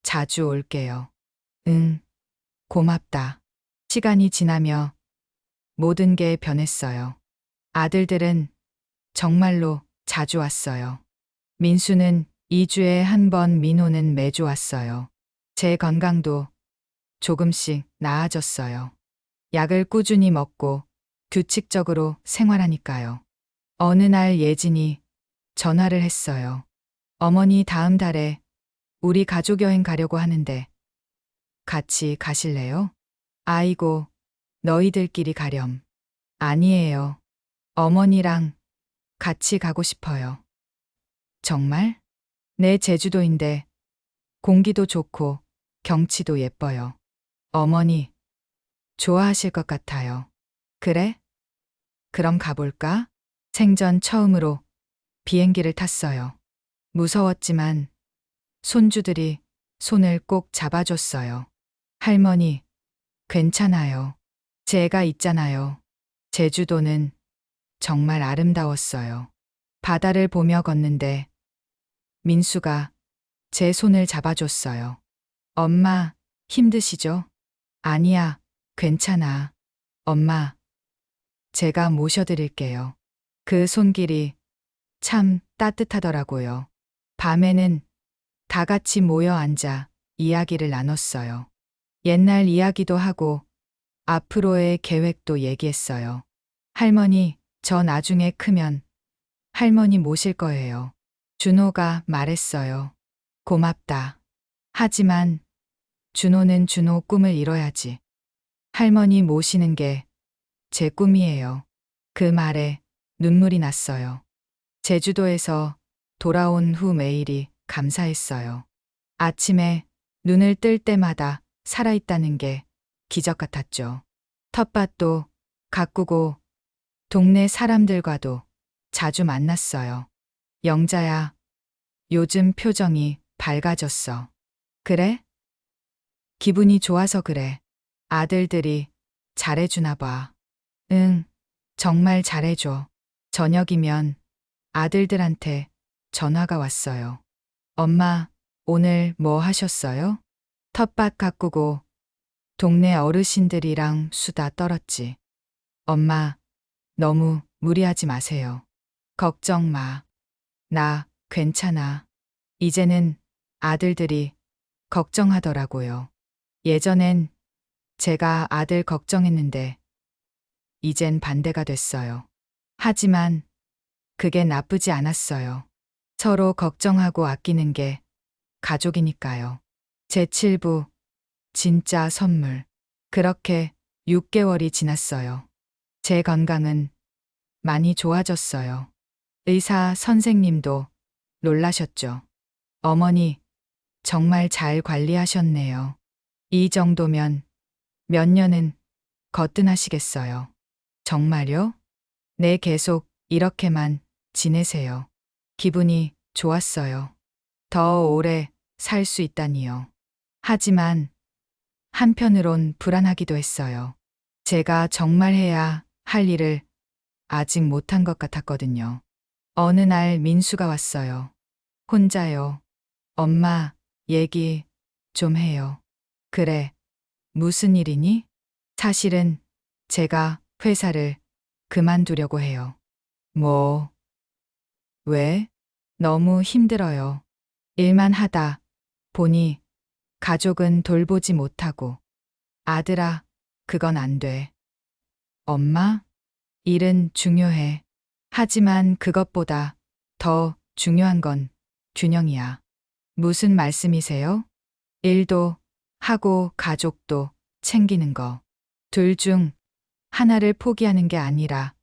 자주 올게요. 응, 고맙다. 시간이 지나며 모든 게 변했어요. 아들들은 정말로 자주 왔어요. 민수는 2주에 한 번, 민호는 매주 왔어요. 제 건강도 조금씩 나아졌어요. 약을 꾸준히 먹고 규칙적으로 생활하니까요. 어느 날 예진이 전화를 했어요. 어머니 다음 달에 우리 가족 여행 가려고 하는데 같이 가실래요? 아이고, 너희들끼리 가렴. 아니에요. 어머니랑 같이 가고 싶어요. 정말? 내 제주도인데 공기도 좋고 경치도 예뻐요. 어머니, 좋아하실 것 같아요. 그래? 그럼 가볼까? 생전 처음으로 비행기를 탔어요. 무서웠지만 손주들이 손을 꼭 잡아줬어요. 할머니, 괜찮아요. 제가 있잖아요. 제주도는 정말 아름다웠어요. 바다를 보며 걷는데 민수가 제 손을 잡아줬어요. 엄마, 힘드시죠? 아니야, 괜찮아. 엄마, 제가 모셔드릴게요. 그 손길이 참 따뜻하더라고요. 밤에는 다 같이 모여 앉아 이야기를 나눴어요. 옛날 이야기도 하고 앞으로의 계획도 얘기했어요. 할머니, 저 나중에 크면 할머니 모실 거예요. 준호가 말했어요. 고맙다. 하지만 준호는 준호 꿈을 이뤄야지. 할머니 모시는 게 제 꿈이에요. 그 말에 눈물이 났어요. 제주도에서 돌아온 후 매일이 감사했어요. 아침에 눈을 뜰 때마다 살아있다는 게 기적 같았죠. 텃밭도 가꾸고 동네 사람들과도 자주 만났어요. 영자야, 요즘 표정이 밝아졌어. 그래? 기분이 좋아서 그래. 아들들이 잘해주나 봐. 응, 정말 잘해줘. 저녁이면 아들들한테 전화가 왔어요. 엄마, 오늘 뭐 하셨어요? 텃밭 가꾸고 동네 어르신들이랑 수다 떨었지. 엄마, 너무 무리하지 마세요. 걱정 마. 나 괜찮아. 이제는 아들들이 걱정하더라고요. 예전엔 제가 아들 걱정했는데 이젠 반대가 됐어요. 하지만 그게 나쁘지 않았어요. 서로 걱정하고 아끼는 게 가족이니까요. 제7부 진짜 선물. 그렇게 6개월이 지났어요. 제 건강은 많이 좋아졌어요. 의사 선생님도 놀라셨죠. 어머니, 정말 잘 관리하셨네요. 이 정도면 몇 년은 거뜬하시겠어요. 정말요? 네, 계속 이렇게만 지내세요. 기분이 좋았어요. 더 오래 살 수 있다니요. 하지만 한편으론 불안하기도 했어요. 제가 정말 해야 할 일을 아직 못한 것 같았거든요. 어느 날 민수가 왔어요. 혼자요. 엄마, 얘기 좀 해요. 그래, 무슨 일이니? 사실은 제가 회사를 그만두려고 해요. 뭐, 왜? 너무 힘들어요. 일만 하다 보니 가족은 돌보지 못하고. 아들아, 그건 안 돼. 엄마, 일은 중요해. 하지만 그것보다 더 중요한 건 균형이야. 무슨 말씀이세요? 일도 하고 가족도 챙기는 거. 둘 중 하나를 포기하는 게 아니라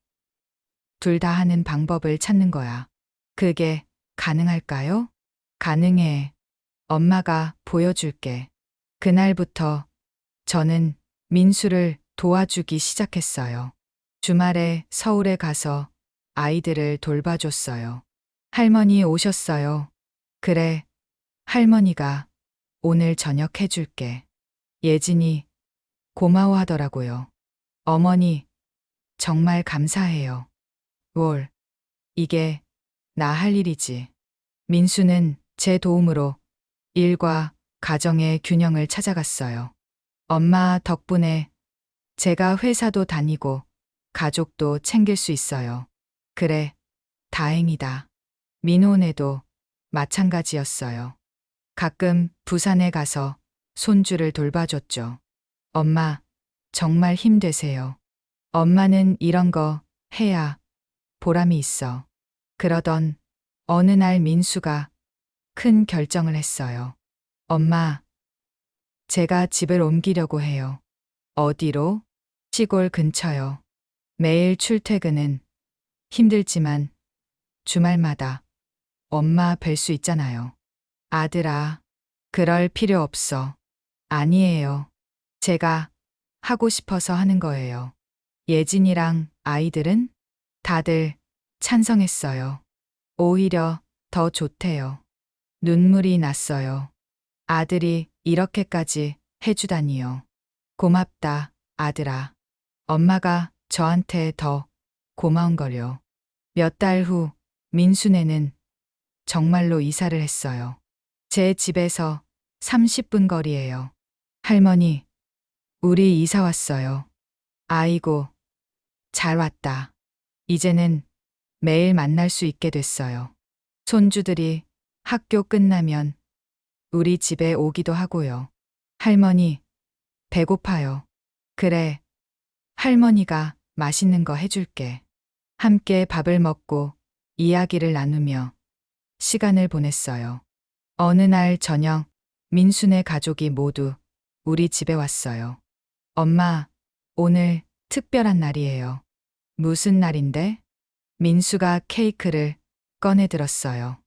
둘 다 하는 방법을 찾는 거야. 그게 가능할까요? 가능해. 엄마가 보여줄게. 그날부터 저는 민수를 도와주기 시작했어요. 주말에 서울에 가서 아이들을 돌봐줬어요. 할머니 오셨어요. 그래, 할머니가 오늘 저녁 해줄게. 예진이 고마워하더라고요. 어머니, 정말 감사해요. 월, 이게 나 할 일이지. 민수는 제 도움으로 일과 가정의 균형을 찾아갔어요. 엄마 덕분에 제가 회사도 다니고 가족도 챙길 수 있어요. 그래, 다행이다. 민호네도 마찬가지였어요. 가끔 부산에 가서 손주를 돌봐줬죠. 엄마, 정말 힘되세요. 엄마는 이런 거 해야 보람이 있어. 그러던 어느 날 민수가 큰 결정을 했어요. 엄마, 제가 집을 옮기려고 해요. 어디로? 시골 근처요. 매일 출퇴근은 힘들지만 주말마다 엄마 뵐 수 있잖아요. 아들아, 그럴 필요 없어. 아니에요. 제가 하고 싶어서 하는 거예요. 예진이랑 아이들은 다들 찬성했어요. 오히려 더 좋대요. 눈물이 났어요. 아들이 이렇게까지 해주다니요. 고맙다, 아들아. 엄마가 저한테 더 고마운 거려. 몇 달 후 민수네는 정말로 이사를 했어요. 제 집에서 30분 거리예요. 할머니, 우리 이사 왔어요. 아이고, 잘 왔다. 이제는 매일 만날 수 있게 됐어요. 손주들이 학교 끝나면 우리 집에 오기도 하고요. 할머니, 배고파요. 그래, 할머니가 맛있는 거 해줄게. 함께 밥을 먹고 이야기를 나누며 시간을 보냈어요. 어느 날 저녁, 민수네 가족이 모두 우리 집에 왔어요. 엄마, 오늘 특별한 날이에요. 무슨 날인데? 민수가 케이크를 꺼내 들었어요.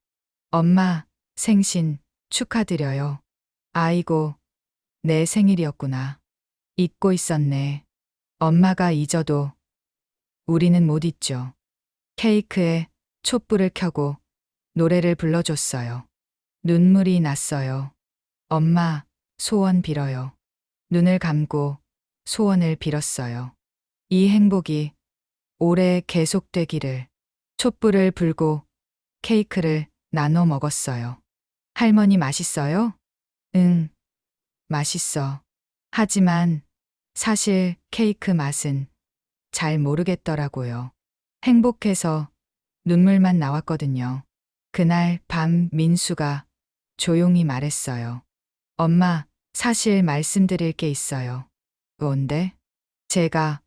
엄마, 생신 축하드려요. 아이고, 내 생일이었구나. 잊고 있었네. 엄마가 잊어도 우리는 못 잊죠. 케이크에 촛불을 켜고 노래를 불러줬어요. 눈물이 났어요. 엄마, 소원 빌어요. 눈을 감고 소원을 빌었어요. 이 행복이 오래 계속되기를. 촛불을 불고 케이크를 나눠 먹었어요. 할머니 맛있어요? 응, 맛있어. 하지만 사실 케이크 맛은 잘 모르겠더라고요. 행복해서 눈물만 나왔거든요. 그날 밤 민수가 조용히 말했어요. 엄마, 사실 말씀드릴 게 있어요. 뭔데? 제가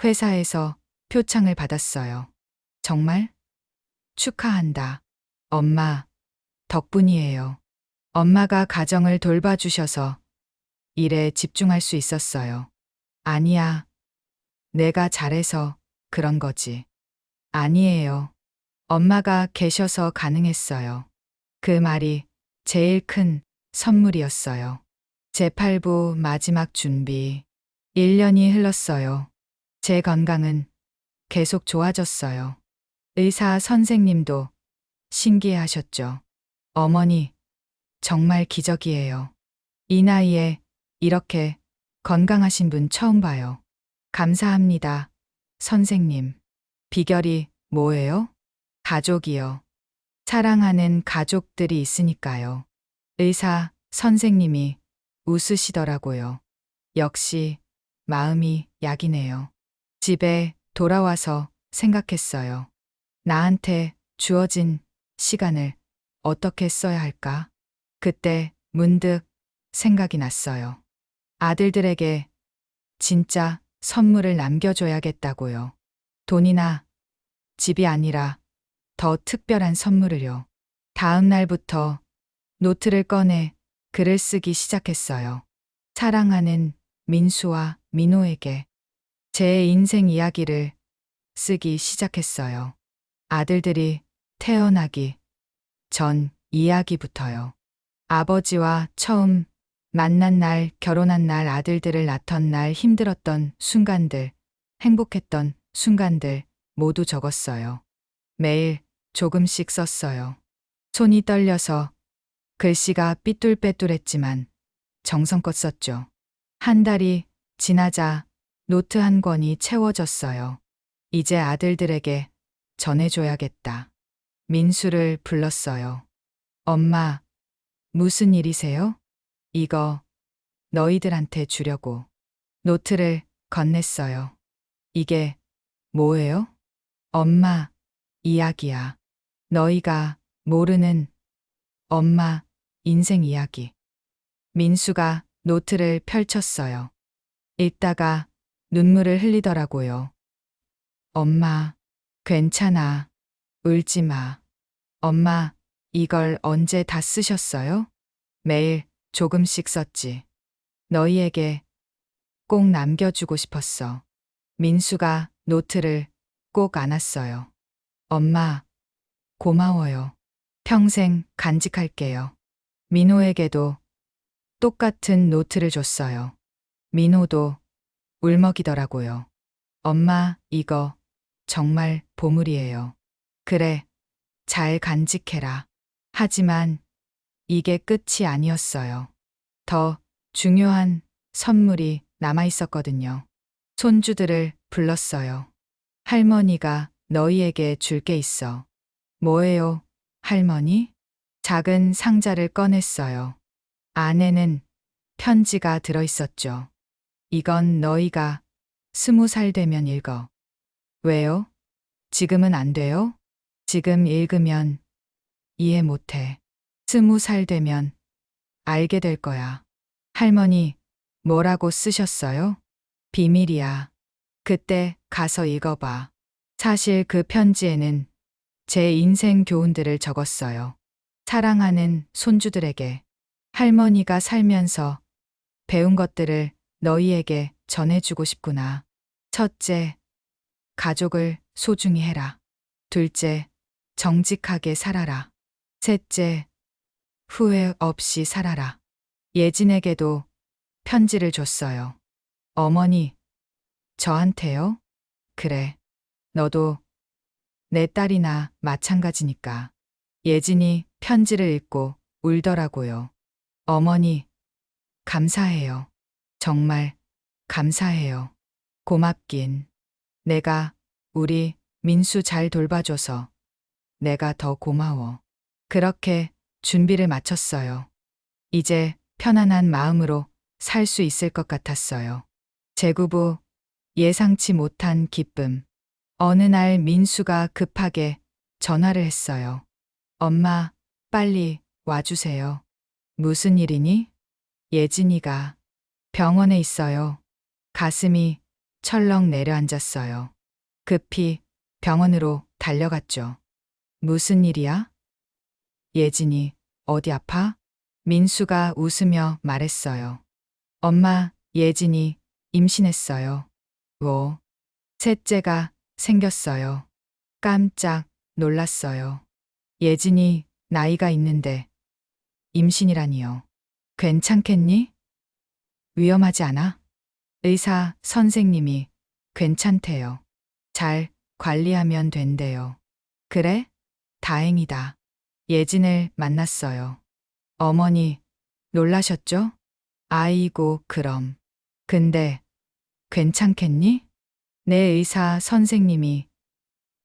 회사에서 표창을 받았어요. 정말? 축하한다. 엄마, 덕분이에요. 엄마가 가정을 돌봐주셔서 일에 집중할 수 있었어요. 아니야, 내가 잘해서 그런 거지. 아니에요. 엄마가 계셔서 가능했어요. 그 말이 제일 큰 선물이었어요. 제8부 마지막 준비. 1년이 흘렀어요. 제 건강은 계속 좋아졌어요. 의사 선생님도 신기해하셨죠. 어머니, 정말 기적이에요. 이 나이에 이렇게 건강하신 분 처음 봐요. 감사합니다, 선생님. 비결이 뭐예요? 가족이요. 사랑하는 가족들이 있으니까요. 의사 선생님이 웃으시더라고요. 역시 마음이 약이네요. 집에 돌아와서 생각했어요. 나한테 주어진 시간을 어떻게 써야 할까? 그때 문득 생각이 났어요. 아들들에게 진짜 선물을 남겨줘야겠다고요. 돈이나 집이 아니라 더 특별한 선물을요. 다음 날부터 노트를 꺼내 글을 쓰기 시작했어요. 사랑하는 민수와 민호에게 제 인생 이야기를 쓰기 시작했어요. 아들들이 태어나기 전 이야기부터요. 아버지와 처음 만난 날, 결혼한 날, 아들들을 낳던 날, 힘들었던 순간들, 행복했던 순간들 모두 적었어요. 매일 조금씩 썼어요. 손이 떨려서 글씨가 삐뚤빼뚤했지만 정성껏 썼죠. 한 달이 지나자 노트 한 권이 채워졌어요. 이제 아들들에게 전해줘야겠다. 민수를 불렀어요. 엄마, 무슨 일이세요? 이거 너희들한테 주려고. 노트를 건넸어요. 이게 뭐예요? 엄마, 이야기야. 너희가 모르는 엄마 인생 이야기. 민수가 노트를 펼쳤어요. 읽다가 눈물을 흘리더라고요. 엄마, 괜찮아. 울지 마. 엄마, 이걸 언제 다 쓰셨어요? 매일 조금씩 썼지. 너희에게 꼭 남겨주고 싶었어. 민수가 노트를 꼭 안았어요. 엄마, 고마워요. 평생 간직할게요. 민호에게도 똑같은 노트를 줬어요. 민호도 울먹이더라고요. 엄마, 이거 정말 보물이에요. 그래, 잘 간직해라. 하지만 이게 끝이 아니었어요. 더 중요한 선물이 남아 있었거든요. 손주들을 불렀어요. 할머니가 너희에게 줄 게 있어. 뭐예요, 할머니? 작은 상자를 꺼냈어요. 안에는 편지가 들어 있었죠. 이건 너희가 20살 되면 읽어. 왜요? 지금은 안 돼요? 지금 읽으면 이해 못해. 20살 되면 알게 될 거야. 할머니, 뭐라고 쓰셨어요? 비밀이야. 그때 가서 읽어봐. 사실 그 편지에는 제 인생 교훈들을 적었어요. 사랑하는 손주들에게 할머니가 살면서 배운 것들을 너희에게 전해주고 싶구나. 첫째, 가족을 소중히 해라. 둘째, 정직하게 살아라. 셋째, 후회 없이 살아라. 예진에게도 편지를 줬어요. 어머니, 저한테요? 그래. 너도 내 딸이나 마찬가지니까. 예진이 편지를 읽고 울더라고요. 어머니, 감사해요. 정말 감사해요. 고맙긴. 내가 우리 민수 잘 돌봐줘서 내가 더 고마워. 그렇게 준비를 마쳤어요. 이제 편안한 마음으로 살 수 있을 것 같았어요. 제구부 예상치 못한 기쁨. 어느 날 민수가 급하게 전화를 했어요. 엄마, 빨리 와주세요. 무슨 일이니? 예진이가 병원에 있어요. 가슴이 철렁 내려앉았어요. 급히 병원으로 달려갔죠. 무슨 일이야? 예진이 어디 아파? 민수가 웃으며 말했어요. 엄마, 예진이 임신했어요. 뭐? 셋째가 생겼어요. 깜짝 놀랐어요. 예진이 나이가 있는데 임신이라니요. 괜찮겠니? 위험하지 않아? 의사 선생님이 괜찮대요. 잘 관리하면 된대요. 그래? 다행이다. 예진을 만났어요. 어머니, 놀라셨죠? 아이고, 그럼. 근데 괜찮겠니? 내 의사 선생님이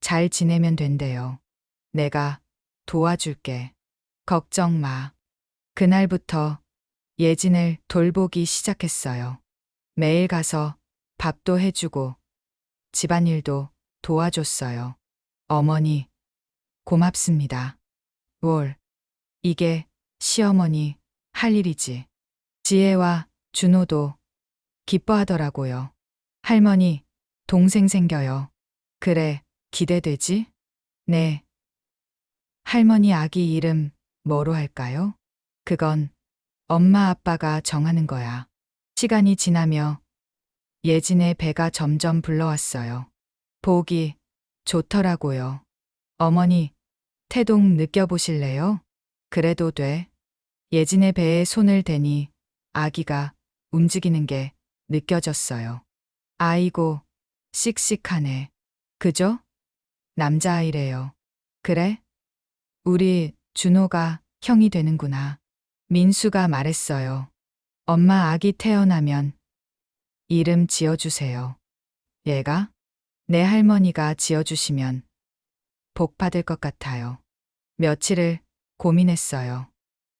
잘 지내면 된대요. 내가 도와줄게. 걱정 마. 그날부터 예진을 돌보기 시작했어요. 매일 가서 밥도 해주고 집안일도 도와줬어요. 어머니, 고맙습니다. 뭘, 이게 시어머니 할 일이지. 지혜와 준호도 기뻐하더라고요. 할머니, 동생 생겨요. 그래, 기대되지? 네. 할머니 아기 이름 뭐로 할까요? 그건 엄마 아빠가 정하는 거야. 시간이 지나며 예진의 배가 점점 불러왔어요. 보기 좋더라고요. 어머니, 태동 느껴보실래요? 그래도 돼. 예진의 배에 손을 대니 아기가 움직이는 게 느껴졌어요. 아이고, 씩씩하네. 그죠? 남자아이래요. 그래? 우리 준호가 형이 되는구나. 민수가 말했어요. 엄마 아기 태어나면 이름 지어주세요. 얘가? 내 할머니가 지어주시면 복 받을 것 같아요. 며칠을 고민했어요.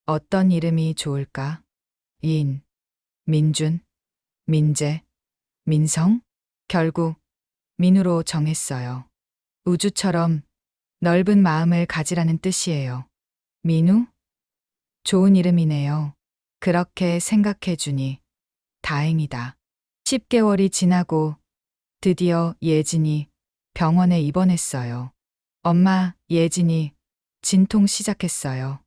어떤 이름이 좋을까? 민준, 민재, 민성? 결국 민우로 정했어요. 우주처럼 넓은 마음을 가지라는 뜻이에요. 민우? 좋은 이름이네요. 그렇게 생각해 주니 다행이다. 10개월이 지나고 드디어 예진이 병원에 입원했어요. 엄마, 예진이 진통 시작했어요.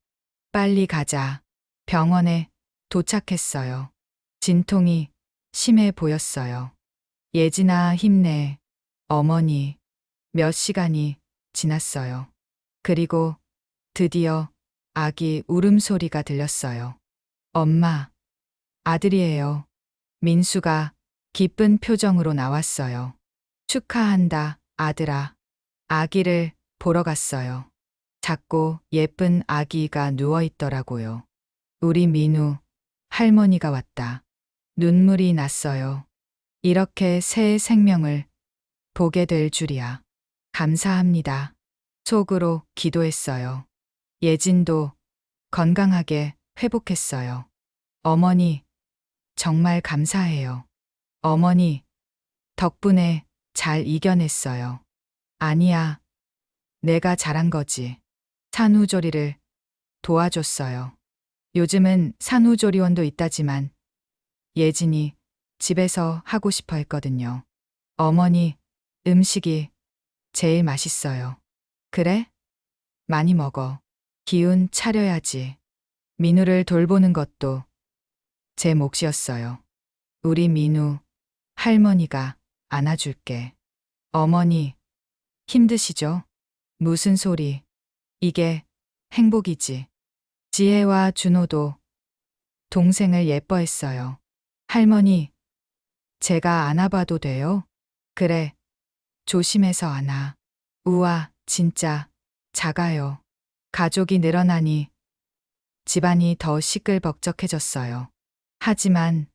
빨리 가자. 병원에 도착했어요. 진통이 심해 보였어요. 예진아, 힘내. 어머니. 몇 시간이 지났어요. 그리고 드디어 아기 울음소리가 들렸어요. 엄마, 아들이에요. 민수가 기쁜 표정으로 나왔어요. 축하한다, 아들아. 아기를 보러 갔어요. 작고 예쁜 아기가 누워 있더라고요. 우리 민우, 할머니가 왔다. 눈물이 났어요. 이렇게 새 생명을 보게 될 줄이야. 감사합니다. 속으로 기도했어요. 예진도 건강하게 회복했어요. 어머니, 정말 감사해요. 어머니, 덕분에 잘 이겨냈어요. 아니야, 내가 잘한 거지. 산후조리를 도와줬어요. 요즘은 산후조리원도 있다지만 예진이 집에서 하고 싶어 했거든요. 어머니, 음식이 제일 맛있어요. 그래? 많이 먹어. 기운 차려야지. 민우를 돌보는 것도 제 몫이었어요. 우리 민우, 할머니가 안아줄게. 어머니, 힘드시죠? 무슨 소리. 이게 행복이지. 지혜와 준호도 동생을 예뻐했어요. 할머니, 제가 안아봐도 돼요? 그래, 조심해서 안아. 우와, 진짜 작아요. 가족이 늘어나니 집안이 더 시끌벅적해졌어요. 하지만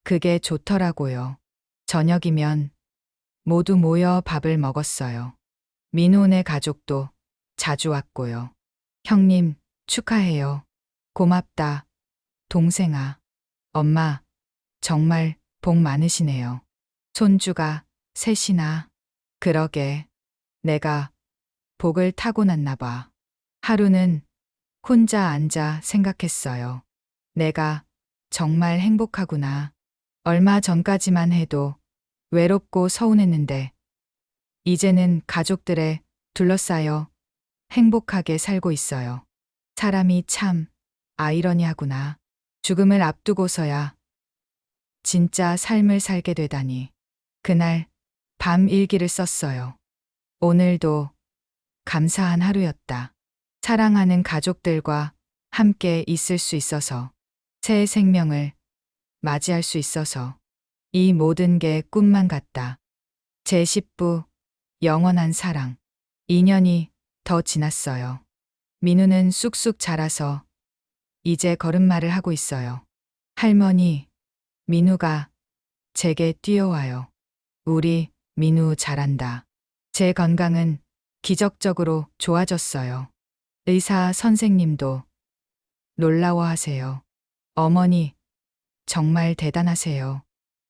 그게 좋더라고요. 저녁이면 모두 모여 밥을 먹었어요. 민호네 가족도 자주 왔고요. 형님, 축하해요. 고맙다, 동생아. 엄마, 정말 복 많으시네요. 손주가 셋이나. 그러게, 내가 복을 타고났나 봐. 하루는 혼자 앉아 생각했어요. 내가 정말 행복하구나. 얼마 전까지만 해도 외롭고 서운했는데, 이제는 가족들에 둘러싸여 행복하게 살고 있어요. 사람이 참 아이러니하구나. 죽음을 앞두고서야 진짜 삶을 살게 되다니. 그날 밤 일기를 썼어요. 오늘도 감사한 하루였다. 사랑하는 가족들과 함께 있을 수 있어서, 새 생명을 맞이할 수 있어서, 이 모든 게 꿈만 같다. 제10부 영원한 사랑. 2년이 더 지났어요. 민우는 쑥쑥 자라서 이제 걸음마를 하고 있어요. 할머니, 민우가 제게 뛰어와요. 우리 민우 잘한다. 제 건강은 기적적으로 좋아졌어요. 의사 선생님도 놀라워하세요. 어머니, 정말 대단하세요.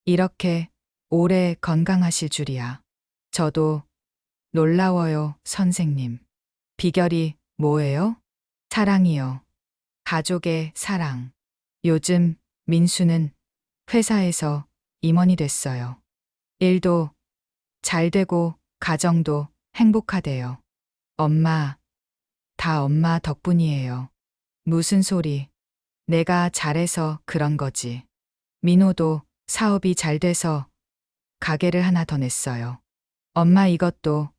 이렇게 오래 건강하실 줄이야. 저도 놀라워요, 선생님. 비결이 뭐예요? 사랑이요. 가족의 사랑. 요즘 민수는 회사에서 임원이 됐어요. 일도 잘 되고 가정도 행복하대요. 엄마, 다 엄마 덕분이에요. 무슨 소리. 내가 잘해서 그런 거지. 민호도 사업이 잘 돼서 가게를 하나 더 냈어요. 엄마, 이것도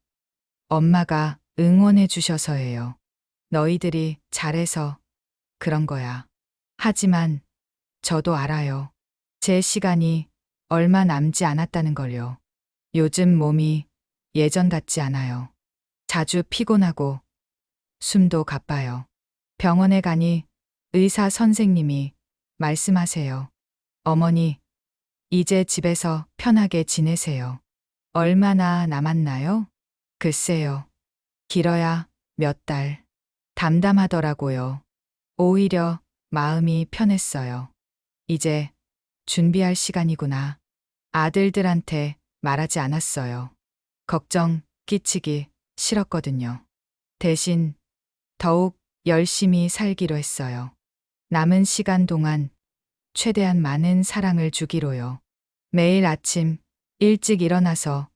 엄마가 응원해 주셔서예요. 너희들이 잘해서 그런 거야. 하지만 저도 알아요. 제 시간이 얼마 남지 않았다는 걸요. 요즘 몸이 예전 같지 않아요. 자주 피곤하고 숨도 가빠요. 병원에 가니 의사 선생님이 말씀하세요. 어머니, 이제 집에서 편하게 지내세요. 얼마나 남았나요? 글쎄요. 길어야 몇 달. 담담하더라고요. 오히려 마음이 편했어요. 이제 준비할 시간이구나. 아들들한테 말하지 않았어요. 걱정 끼치기 싫었거든요. 대신 더욱 열심히 살기로 했어요. 남은 시간 동안 최대한 많은 사랑을 주기로요. 매일 아침 일찍 일어나서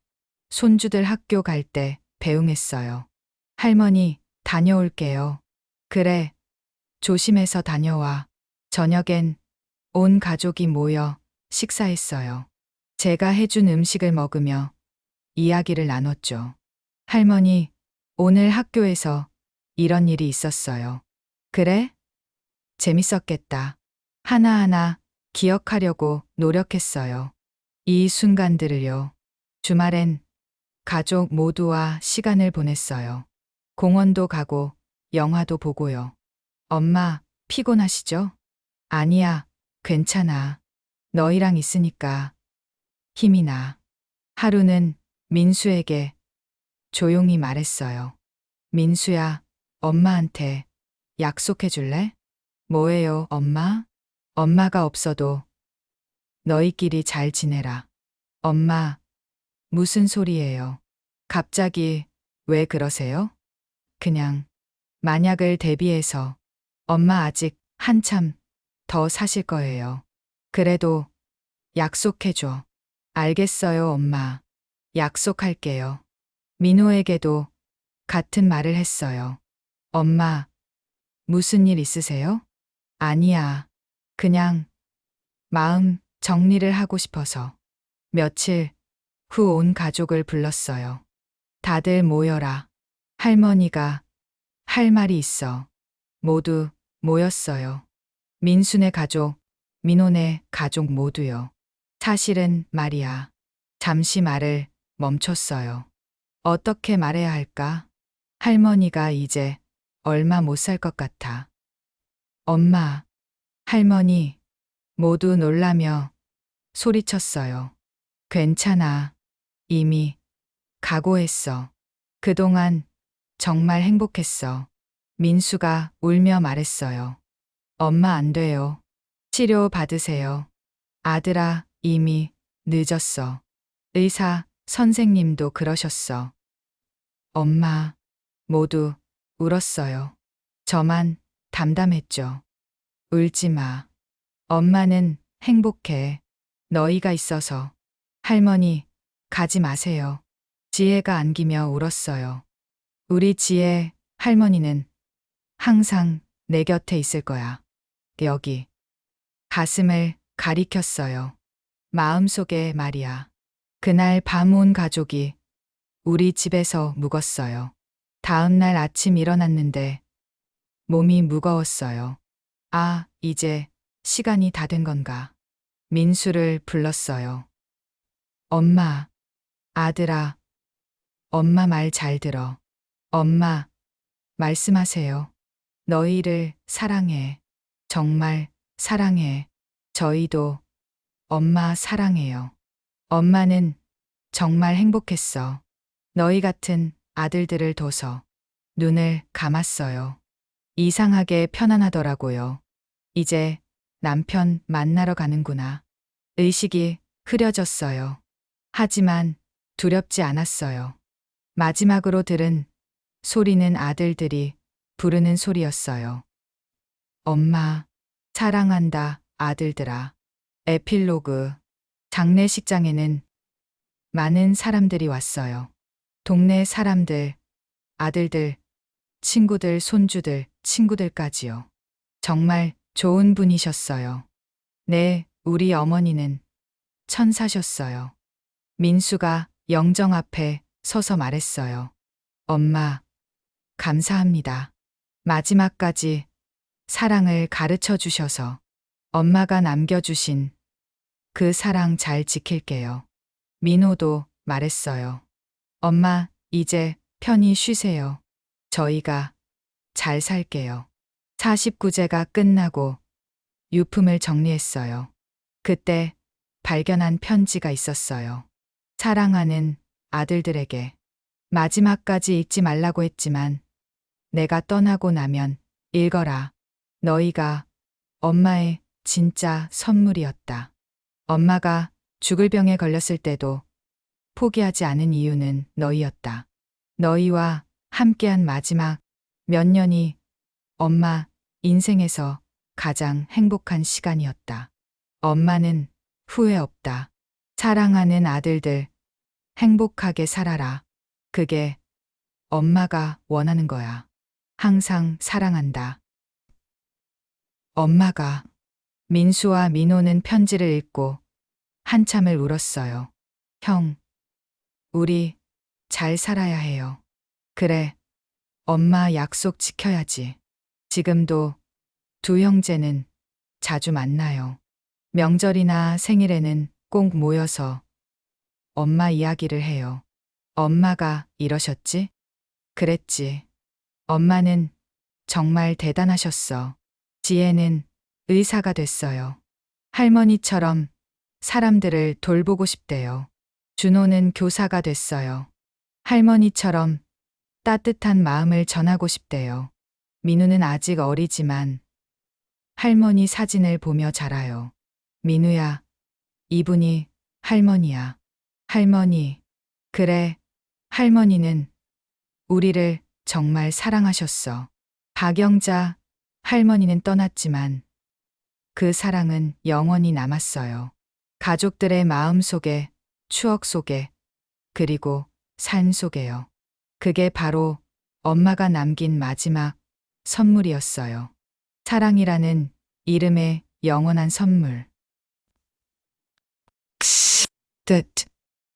손주들 학교 갈 때 배웅했어요. 할머니, 다녀올게요. 그래, 조심해서 다녀와. 저녁엔 온 가족이 모여 식사했어요. 제가 해준 음식을 먹으며 이야기를 나눴죠. 할머니, 오늘 학교에서 이런 일이 있었어요. 그래? 재밌었겠다. 하나하나 기억하려고 노력했어요. 이 순간들을요. 주말엔 가족 모두와 시간을 보냈어요. 공원도 가고 영화도 보고요. 엄마, 피곤하시죠? 아니야, 괜찮아. 너희랑 있으니까 힘이 나. 하루는 민수에게 조용히 말했어요. 민수야, 엄마한테 약속해 줄래? 뭐예요, 엄마? 엄마가 없어도 너희끼리 잘 지내라. 엄마, 무슨 소리예요? 갑자기 왜 그러세요? 그냥 만약을 대비해서. 엄마 아직 한참 더 사실 거예요. 그래도 약속해줘. 알겠어요, 엄마. 약속할게요. 민호에게도 같은 말을 했어요. 엄마, 무슨 일 있으세요? 아니야. 그냥 마음 정리를 하고 싶어서. 며칠 후 온 가족을 불렀어요. 다들 모여라. 할머니가 할 말이 있어. 모두 모였어요. 민수네 가족, 민호네 가족 모두요. 사실은 말이야. 잠시 말을 멈췄어요. 어떻게 말해야 할까? 할머니가 이제 얼마 못 살 것 같아. 엄마, 할머니 모두 놀라며 소리쳤어요. 괜찮아. 이미 각오했어. 그동안 정말 행복했어. 민수가 울며 말했어요. 엄마 안 돼요. 치료 받으세요. 아들아, 이미 늦었어. 의사 선생님도 그러셨어. 엄마, 모두 울었어요. 저만 담담했죠. 울지 마. 엄마는 행복해. 너희가 있어서. 할머니, 가지 마세요. 지혜가 안기며 울었어요. 우리 지혜 할머니는 항상 내 곁에 있을 거야. 여기. 가슴을 가리켰어요. 마음속에 말이야. 그날 밤 온 가족이 우리 집에서 묵었어요. 다음 날 아침 일어났는데 몸이 무거웠어요. 아, 이제 시간이 다 된 건가. 민수를 불렀어요. 엄마, 아들아, 엄마 말 잘 들어. 엄마, 말씀하세요. 너희를 사랑해. 정말 사랑해. 저희도 엄마 사랑해요. 엄마는 정말 행복했어. 너희 같은 아들들을 둬서 눈을 감았어요. 이상하게 편안하더라고요. 이제 남편 만나러 가는구나. 의식이 흐려졌어요. 하지만 두렵지 않았어요. 마지막으로 들은 소리는 아들들이 부르는 소리였어요. 엄마, 사랑한다, 아들들아. 에필로그. 장례식장에는 많은 사람들이 왔어요. 동네 사람들, 아들들, 친구들, 손주들, 친구들까지요. 정말 좋은 분이셨어요. 네, 우리 어머니는 천사셨어요. 민수가 영정 앞에 서서 말했어요. 엄마, 감사합니다. 마지막까지 사랑을 가르쳐 주셔서 엄마가 남겨주신 그 사랑 잘 지킬게요. 민호도 말했어요. 엄마, 이제 편히 쉬세요. 저희가 잘 살게요. 49제가 끝나고 유품을 정리했어요. 그때 발견한 편지가 있었어요. 사랑하는 아들들에게 마지막까지 잊지 말라고 했지만 내가 떠나고 나면 읽어라. 너희가 엄마의 진짜 선물이었다. 엄마가 죽을 병에 걸렸을 때도 포기하지 않은 이유는 너희였다. 너희와 함께한 마지막 몇 년이 엄마 인생에서 가장 행복한 시간이었다. 엄마는 후회 없다. 사랑하는 아들들, 행복하게 살아라. 그게 엄마가 원하는 거야. 항상 사랑한다. 엄마가. 민수와 민호는 편지를 읽고 한참을 울었어요. 형, 우리 잘 살아야 해요. 그래, 엄마 약속 지켜야지. 지금도 두 형제는 자주 만나요. 명절이나 생일에는 꼭 모여서 엄마 이야기를 해요. 엄마가 이러셨지? 그랬지. 엄마는 정말 대단하셨어. 지혜는 의사가 됐어요. 할머니처럼 사람들을 돌보고 싶대요. 준호는 교사가 됐어요. 할머니처럼 따뜻한 마음을 전하고 싶대요. 민우는 아직 어리지만 할머니 사진을 보며 자라요. 민우야, 이분이 할머니야. 할머니. 그래, 할머니는 우리를 정말 사랑하셨어. 박영자 할머니는 떠났지만 그 사랑은 영원히 남았어요. 가족들의 마음 속에, 추억 속에, 그리고 삶 속에요. 그게 바로 엄마가 남긴 마지막 선물이었어요. 사랑이라는 이름의 영원한 선물. 뜻.